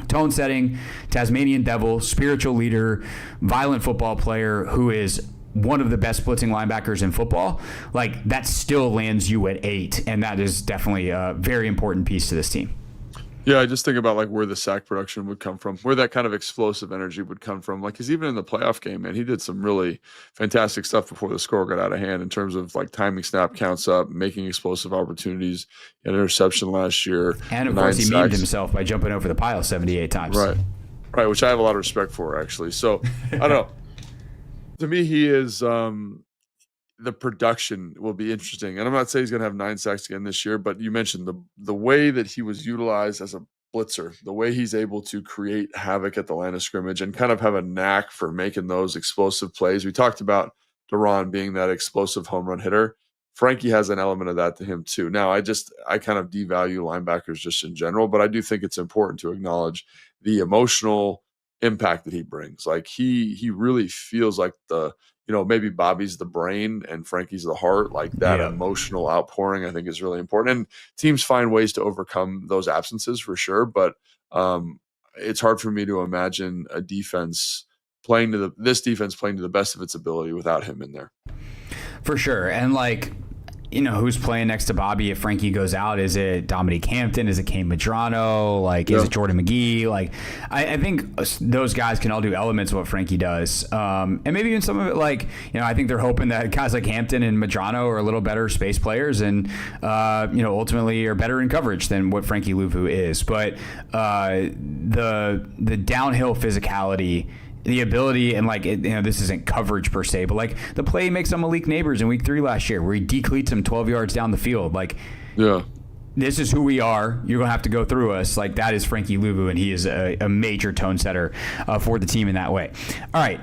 tone setting, Tasmanian devil, spiritual leader, violent football player who is one of the best blitzing linebackers in football, like that still lands you at 8. And that is definitely a very important piece to this team. Yeah, I just think about like where the sack production would come from, where that kind of explosive energy would come from. Like, because even in the playoff game, man, he did some really fantastic stuff before the score got out of hand in terms of like timing snap counts up, making explosive opportunities, an interception last year. And of course, he memed himself by jumping over the pile 78 times. Right, which I have a lot of respect for, actually. So, I don't know. To me, he is the production will be interesting. And I'm not saying he's going to have 9 sacks again this year, but you mentioned the way that he was utilized as a blitzer, the way he's able to create havoc at the line of scrimmage and kind of have a knack for making those explosive plays. We talked about Duran being that explosive home run hitter. Frankie has an element of that to him too. Now, I kind of devalue linebackers just in general, but I do think it's important to acknowledge the emotional impact that he brings. Like he really feels like maybe Bobby's the brain and Frankie's the heart. Like that emotional outpouring, I think, is really important. And teams find ways to overcome those absences for sure. But it's hard for me to imagine a defense playing to the best of its ability without him in there. For sure. And like, who's playing next to Bobby if Frankie goes out? Is it Dominique Hampton? Is it Kane Madrano? Like, is it Jordan McGee? Like, I think those guys can all do elements of what Frankie does. And maybe even some of it, like, I think they're hoping that guys like Hampton and Madrano are a little better space players and, ultimately are better in coverage than what Frankie Luvu is. But the downhill physicality, the ability, and like this isn't coverage per se, but like the play makes on Malik Neighbors in week 3 last year where he decleats him 12 yards down the field. Like, this is who we are. You're gonna have to go through us. Like, that is Frankie Luvu, and he is a major tone setter for the team in that way. All right,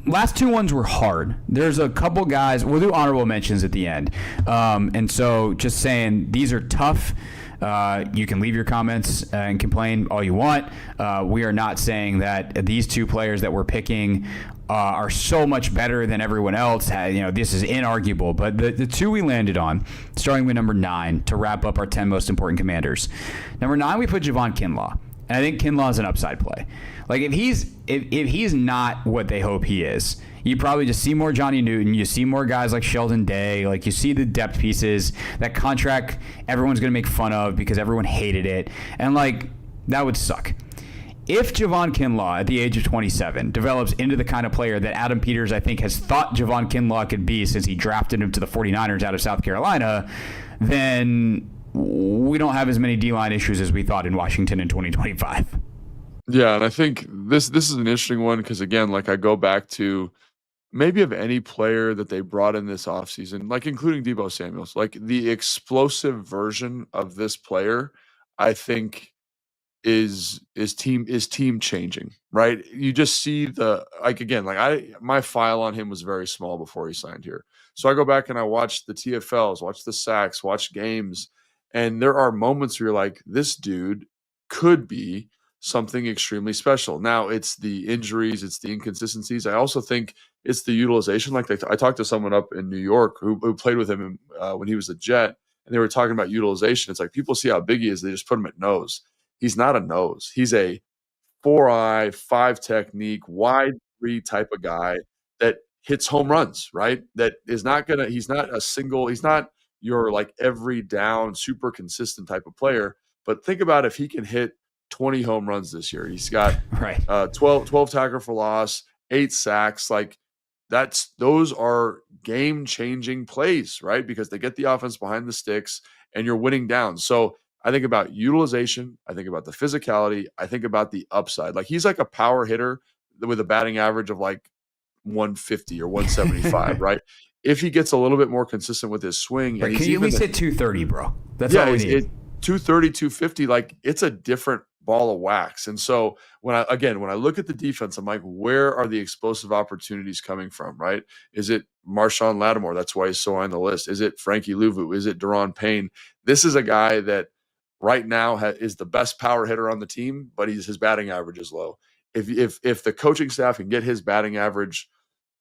last two ones were hard. There's a couple guys. We'll do honorable mentions at the end. And so just saying these are tough. You can leave your comments and complain all you want. We are not saying that these two players that we're picking are so much better than everyone else. This is inarguable. But the two we landed on, starting with number 9 to wrap up our 10 most important commanders. Number 9, we put Javon Kinlaw. And I think Kinlaw is an upside play. Like if he's not what they hope he is, you probably just see more Johnny Newton. You see more guys like Sheldon Day. Like you see the depth pieces. That contract everyone's going to make fun of because everyone hated it. And like that would suck. If Javon Kinlaw at the age of 27 develops into the kind of player that Adam Peters, I think, has thought Javon Kinlaw could be since he drafted him to the 49ers out of South Carolina, then we don't have as many D-line issues as we thought in Washington in 2025. Yeah, and I think this is an interesting one because, again, like I go back to maybe of any player that they brought in this offseason, like including Deebo Samuels, like the explosive version of this player, I think is team changing, right? You just see my file on him was very small before he signed here. So I go back and I watch the TFLs, watch the sacks, watch games, and there are moments where you're like, this dude could be something extremely special. Now it's the injuries, it's the inconsistencies. I also think it's the utilization. Like I talked to someone up in New York who played with him when he was a Jet, and they were talking about utilization. It's like people see how big he is, they just put him at nose. He's not a nose. He's a 4-eye, 5 technique, wide 3 type of guy that hits home runs, right? That is not he's not your like every down, super consistent type of player. But think about if he can hit 20 home runs this year. He's got 12 tackle for loss, 8 sacks. Like those are game-changing plays, right? Because they get the offense behind the sticks and you're winning down. So I think about utilization. I think about the physicality. I think about the upside. Like he's like a power hitter with a batting average of like 150 or 175, right? If he gets a little bit more consistent with his swing. Right, can you at least hit 230, bro? That's all we need. 230, 250, like it's a different ball of wax. And so when I look at the defense, I'm like, where are the explosive opportunities coming from, right? Is it Marshawn Lattimore? That's why he's so on the list. Is it Frankie Louvu? Is it Daron Payne? This is a guy that right now is the best power hitter on the team, but his batting average is low. If the coaching staff can get his batting average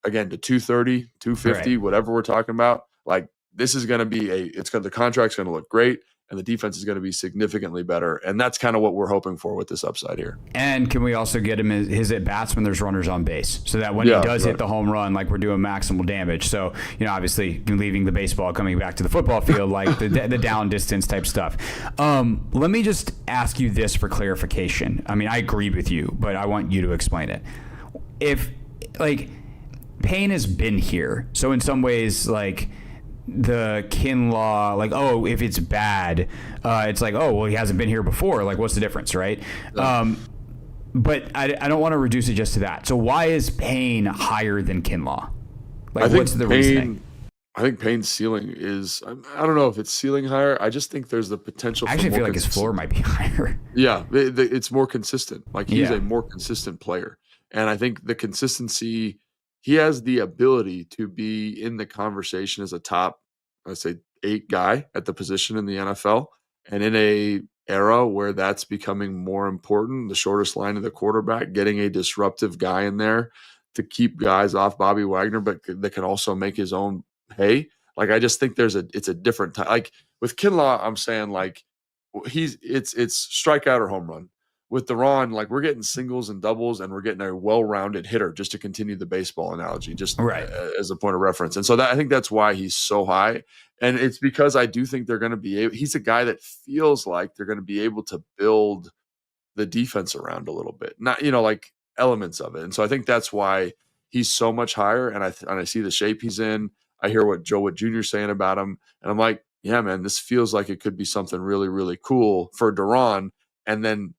again to 230, 250, whatever we're talking about, like this is going to be the contract's going to look great and the defense is going to be significantly better. And that's kind of what we're hoping for with this upside here. And can we also get him his at-bats when there's runners on base so that when he does hit the home run, like we're doing maximal damage. So, obviously leaving the baseball, coming back to the football field, like the down distance type stuff. Let me just ask you this for clarification. I mean, I agree with you, but I want you to explain it. If, Payne has been here, so in some ways, the Kinlaw, if it's bad, it's like, oh, well, he hasn't been here before. Like, what's the difference, right? Yeah. But I don't want to reduce it just to that. So why is Payne higher than Kinlaw? What's the reasoning? I think Payne's ceiling is, I don't know if it's ceiling higher. I just think there's the potential for I actually feel like his floor might be higher. Yeah, it's more consistent. Like, he's a more consistent player. And I think the consistency, he has the ability to be in the conversation as a top, let's say, 8 guy at the position in the NFL. And in a era where that's becoming more important, the shortest line of the quarterback, getting a disruptive guy in there to keep guys off Bobby Wagner, but that can also make his own pay. I just think it's a different type. Like with Kinlaw, I'm saying it's strikeout or home run. With Daron, we're getting singles and doubles, and we're getting a well-rounded hitter, just to continue the baseball analogy, just as a point of reference. And so I think that's why he's so high. And it's because I do think they're going to be he's a guy that feels like they're going to be able to build the defense around a little bit, not, elements of it. And so I think that's why he's so much higher. And I see the shape he's in. I hear what Joe Wood Jr. is saying about him. And I'm like, yeah, man, this feels like it could be something really, really cool for Daron. And then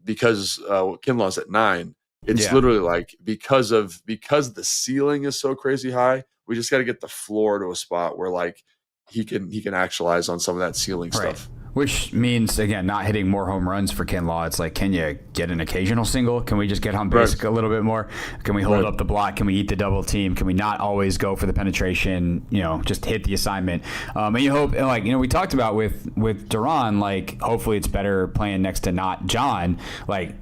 because Kinlaw's at 9, it's literally because the ceiling is so crazy high, we just got to get the floor to a spot where he can actualize on some of that ceiling stuff. Which means, again, not hitting more home runs for Kinlaw. It's like, can you get an occasional single? Can we just get on base a little bit more? Can we hold up the block? Can we eat the double team? Can we not always go for the penetration? Just hit the assignment. And you hope, we talked about with Duran, like, hopefully it's better playing next to not John. Like,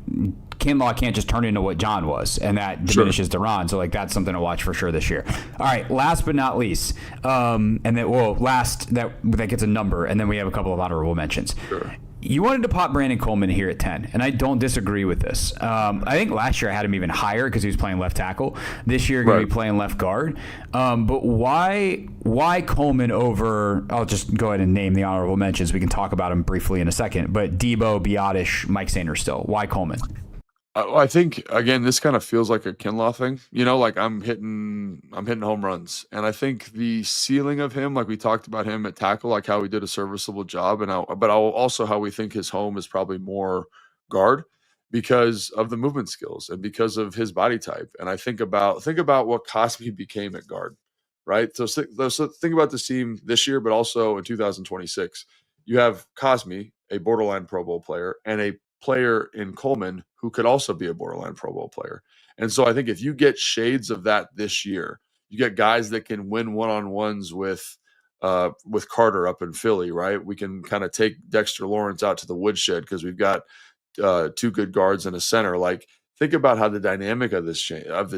Kinlaw can't just turn into what John was, and that diminishes Duran. So, that's something to watch for sure this year. All right, last but not least, last that gets a number, and then we have a couple of honorable mentions. Sure. You wanted to pop Brandon Coleman here at 10, and I don't disagree with this. I think last year I had him even higher because he was playing left tackle. This year, going to be playing left guard. But why Coleman over? I'll just go ahead and name the honorable mentions. We can talk about him briefly in a second. But Debo, Biotish, Mike Sanders still. Why Coleman? I think, again, this kind of feels like a Kinlaw thing, like I'm hitting home runs. And I think the ceiling of him, like we talked about him at tackle, like how he did a serviceable job, but also how we think his home is probably more guard because of the movement skills and because of his body type. And I think about what Cosby became at guard, right? So think about this team this year, but also in 2026. You have Cosby, a borderline Pro Bowl player, and a player in Coleman who could also be a borderline Pro Bowl player. And so I think if you get shades of that this year, you get guys that can win one-on-ones with Carter up in Philly, right? We can kind of take Dexter Lawrence out to the woodshed because we've got two good guards and a center. Like, think about how the dynamic of this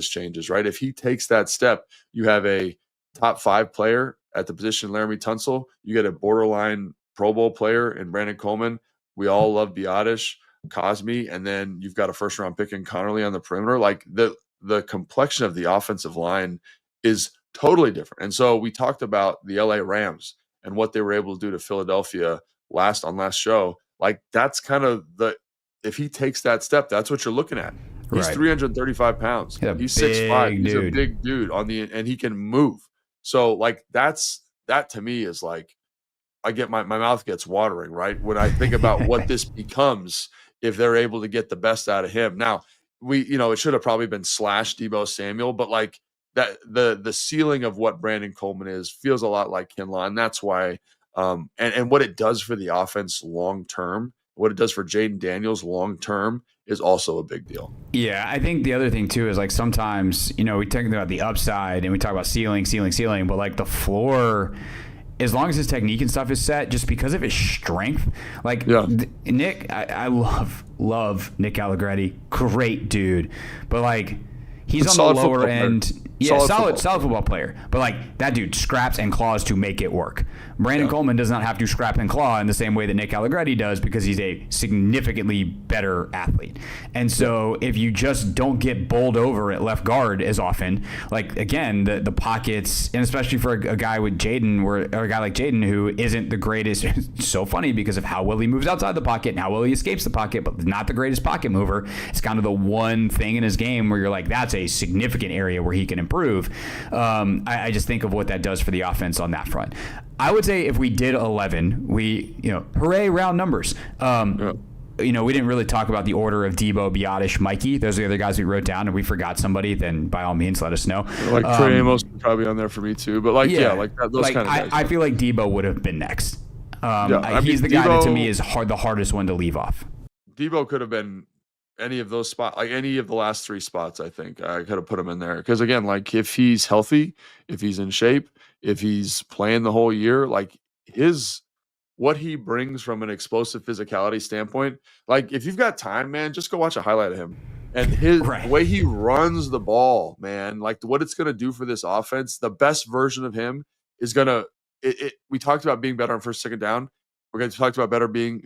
changes, right? If he takes that step, you have a top 5 player at the position, Laramie Tunsil. You get a borderline Pro Bowl player in Brandon Coleman. We all love Biotish, Cosme, and then you've got a first-round pick in Connerly on the perimeter. Like, the complexion of the offensive line is totally different. And so we talked about the LA Rams and what they were able to do to Philadelphia last show. Like, that's kind of if he takes that step, that's what you're looking at. He's 335 pounds. He's 6'5". He's a big dude and he can move. So, like, that to me is like, I get my mouth gets watering, right? When I think about what this becomes if they're able to get the best out of him. Now, it should have probably been / Debo Samuel, but like that, the ceiling of what Brandon Coleman feels a lot like Kinlaw, and that's why, and what it does for the offense long term, what it does for Jaden Daniels long term is also a big deal. Yeah, I think the other thing too is, like, sometimes we talk about the upside and we talk about ceiling, but like the floor, as long as his technique and stuff is set, just because of his strength, like Nick, I love Nick Allegretti, great dude, but like he's on the lower end. Yeah, solid football player. But like, that dude scraps and claws to make it work. Brandon Coleman does not have to scrap and claw in the same way that Nick Allegretti does because he's a significantly better athlete. And so if you just don't get bowled over at left guard as often, like, again, the pockets, and especially for a guy with Jaden, or a guy like Jaden who isn't the greatest, it's so funny because of how well he moves outside the pocket and how well he escapes the pocket, but not the greatest pocket mover. It's kind of the one thing in his game where you're like, that's a significant area where he can improve. I just think of what that does for the offense on that front. I would say if we did 11, hooray, round numbers. We didn't really talk about the order of Debo, Biotish, Mikey. Those are the other guys we wrote down, and we forgot somebody, then by all means, let us know. Like Trey Amos would probably be on there for me too. But those kind of guys. I feel like Debo would have been next. He's the guy that to me is the hardest one to leave off. Debo could have been any of those spots, like any of the last 3 spots. I think I could have put him in there because, again, like, if he's healthy, if he's in shape, if he's playing the whole year, like, what he brings from an explosive physicality standpoint, like, if you've got time, man, just go watch a highlight of him and his way he runs the ball, man, like what it's going to do for this offense. The best version of him is going to, we talked about being better on first, second down. We're going to talk about better being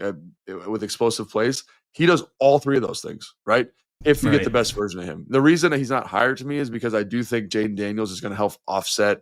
with explosive plays. He does all 3 of those things, right? If you get the best version of him. The reason that he's not higher to me is because I do think Jaden Daniels is going to help offset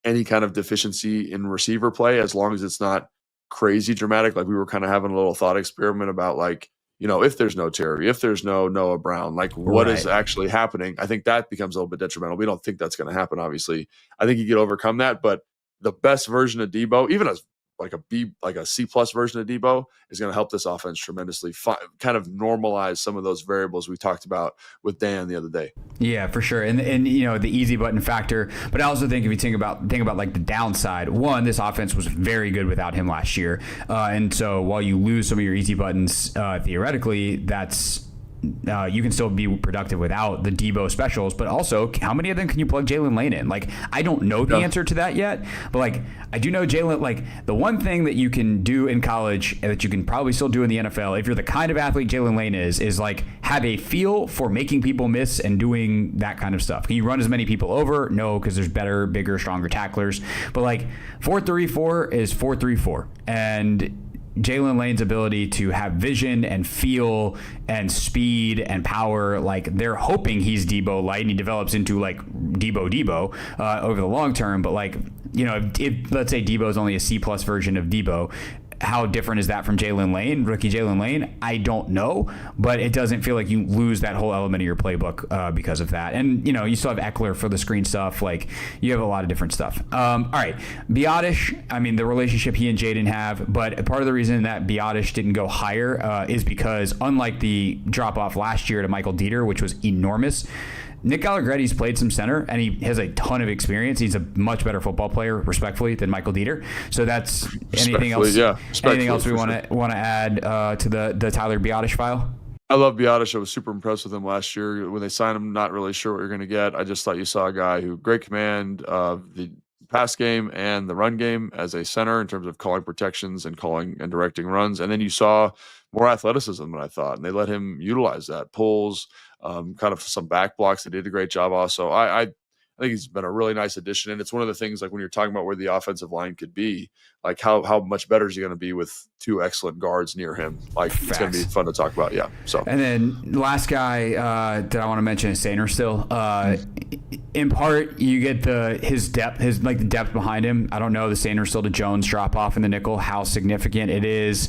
any kind of deficiency in receiver play, as long as it's not crazy dramatic. Like, we were kind of having a little thought experiment about, like, if there's no Terry, if there's no Noah Brown, like, what is actually happening? I think that becomes a little bit detrimental. We don't think that's going to happen, obviously. I think you can overcome that, but the best version of Debo, even as a C+ version of Debo is going to help this offense tremendously. Kind of normalize some of those variables we talked about with Dan the other day. Yeah, for sure. And the easy button factor, but I also think if you think about like the downside, one, this offense was very good without him last year. And so while you lose some of your easy buttons, theoretically, that's you can still be productive without the Debo specials, but also how many of them can you plug Jalen Lane in? Like, I don't know the answer to that yet, but like, I do know Jalen, like the one thing that you can do in college and that you can probably still do in the NFL, if you're the kind of athlete Jalen Lane is like have a feel for making people miss and doing that kind of stuff. Can you run as many people over? No, because there's better, bigger, stronger tacklers, but like 4.34 is 4.34. And Jalen Lane's ability to have vision and feel and speed and power, like they're hoping he's Debo light and he develops into like Debo over the long term. But like, if let's say Debo is only a C+ version of Debo, how different is that from Jalen Lane, rookie Jalen Lane? I don't know, but it doesn't feel like you lose that whole element of your playbook because of that. And, you still have Eckler for the screen stuff. Like, you have a lot of different stuff. All right. Biotish, I mean, the relationship he and Jaden have, but part of the reason that Biotish didn't go higher is because unlike the drop-off last year to Michael Dieter, which was enormous, Nick Allegretti's played some center, and he has a ton of experience. He's a much better football player, respectfully, than Michael Dieter. So that's anything else. Yeah, anything else we want to add to the Tyler Biotish file? I love Biotish. I was super impressed with him last year when they signed him. Not really sure what you're going to get. I just thought you saw a guy who great command of the pass game and the run game as a center in terms of calling protections and calling and directing runs. And then you saw more athleticism than I thought, and they let him utilize that pulls. Kind of some back blocks. They did a great job also. I think he's been a really nice addition. And it's one of the things, like when you're talking about where the offensive line could be, like how much better is he going to be with two excellent guards near him? Like, Facts. It's going to be fun to talk about. Yeah. So, and then last guy that I want to mention is Sainer still. In part, you get his depth, the depth behind him. I don't know the Sainer still to Jones drop off in the nickel, how significant it is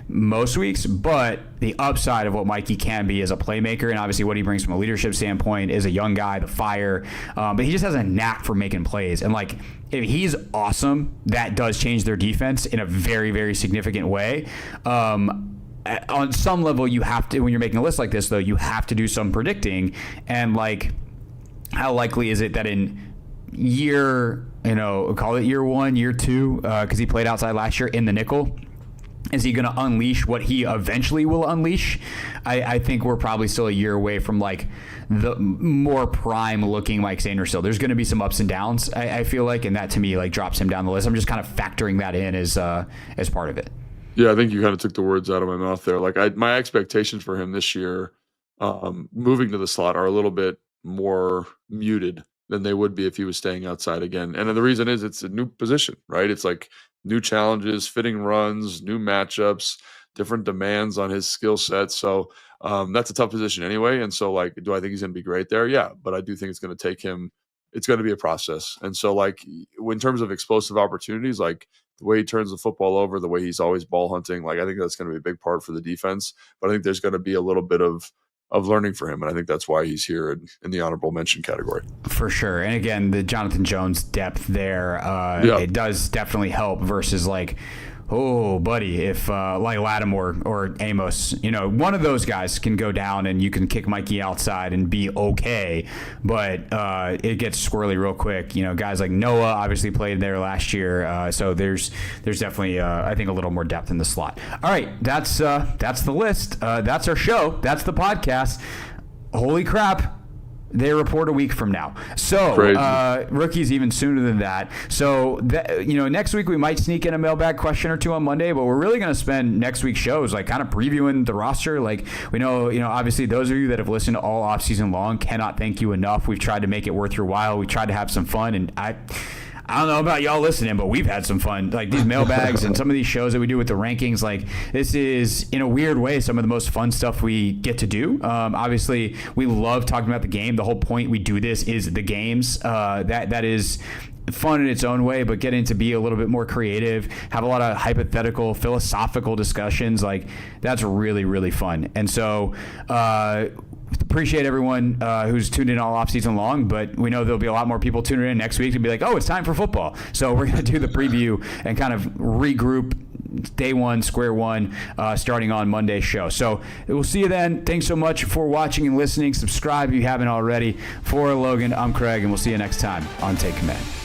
most weeks, but the upside of what Mikey can be as a playmaker, and obviously what he brings from a leadership standpoint, is a young guy, the fire, but he just has a knack for making plays. And like, if he's awesome, that does change their defense in a very, very significant way. On some level, you have to, when you're making a list like this, though, you have to do some predicting. And like, how likely is it that in year, call it year 1, year 2, because he played outside last year in the nickel, is he going to unleash what he eventually will unleash? I think we're probably still a year away from like the more prime looking Mike Sainer still. There's going to be some ups and downs, I feel like, and that to me like drops him down the list. I'm just kind of factoring that in as part of it. Yeah, I think you kind of took the words out of my mouth there. Like my expectations for him this year, moving to the slot, are a little bit more muted than they would be if he was staying outside again. And the reason is it's a new position, right? It's like new challenges, fitting runs, new matchups, different demands on his skill set. So that's a tough position anyway. And so like, do I think he's going to be great there? Yeah, but I do think it's going to take him, it's going to be a process. And so like, in terms of explosive opportunities, like the way he turns the football over, the way he's always ball hunting, like I think that's going to be a big part for the defense. But I think there's going to be a little bit of learning for him. And I think that's why he's here in the honorable mention category. For sure. And again, the Jonathan Jones depth there, it does definitely help versus like, oh, buddy, if like Lattimore or Amos, one of those guys can go down and you can kick Mikey outside and be okay, but it gets squirrely real quick. Guys like Noah obviously played there last year, so there's definitely I think a little more depth in the slot. All right, that's the list. That's our show. That's the podcast. Holy crap. They report a week from now. So rookies even sooner than that. So next week we might sneak in a mailbag question or two on Monday, but we're really going to spend next week's shows like kind of previewing the roster. Like we know, obviously those of you that have listened to all off season long cannot thank you enough. We've tried to make it worth your while. We tried to have some fun, and I don't know about y'all listening, but we've had some fun. Like these mailbags and some of these shows that we do with the rankings, like this is in a weird way some of the most fun stuff we get to do. Obviously, we love talking about the game. The whole point we do this is the games. That is fun in its own way, but getting to be a little bit more creative, have a lot of hypothetical, philosophical discussions, like that's really, really fun. And so the appreciate everyone who's tuned in all offseason long, but we know there'll be a lot more people tuning in next week to be like, oh, it's time for football. So we're going to do the preview and kind of regroup day one, square one, starting on Monday's show. So we'll see you then. Thanks so much for watching and listening. Subscribe if you haven't already. For Logan, I'm Craig, and we'll see you next time on Take Command.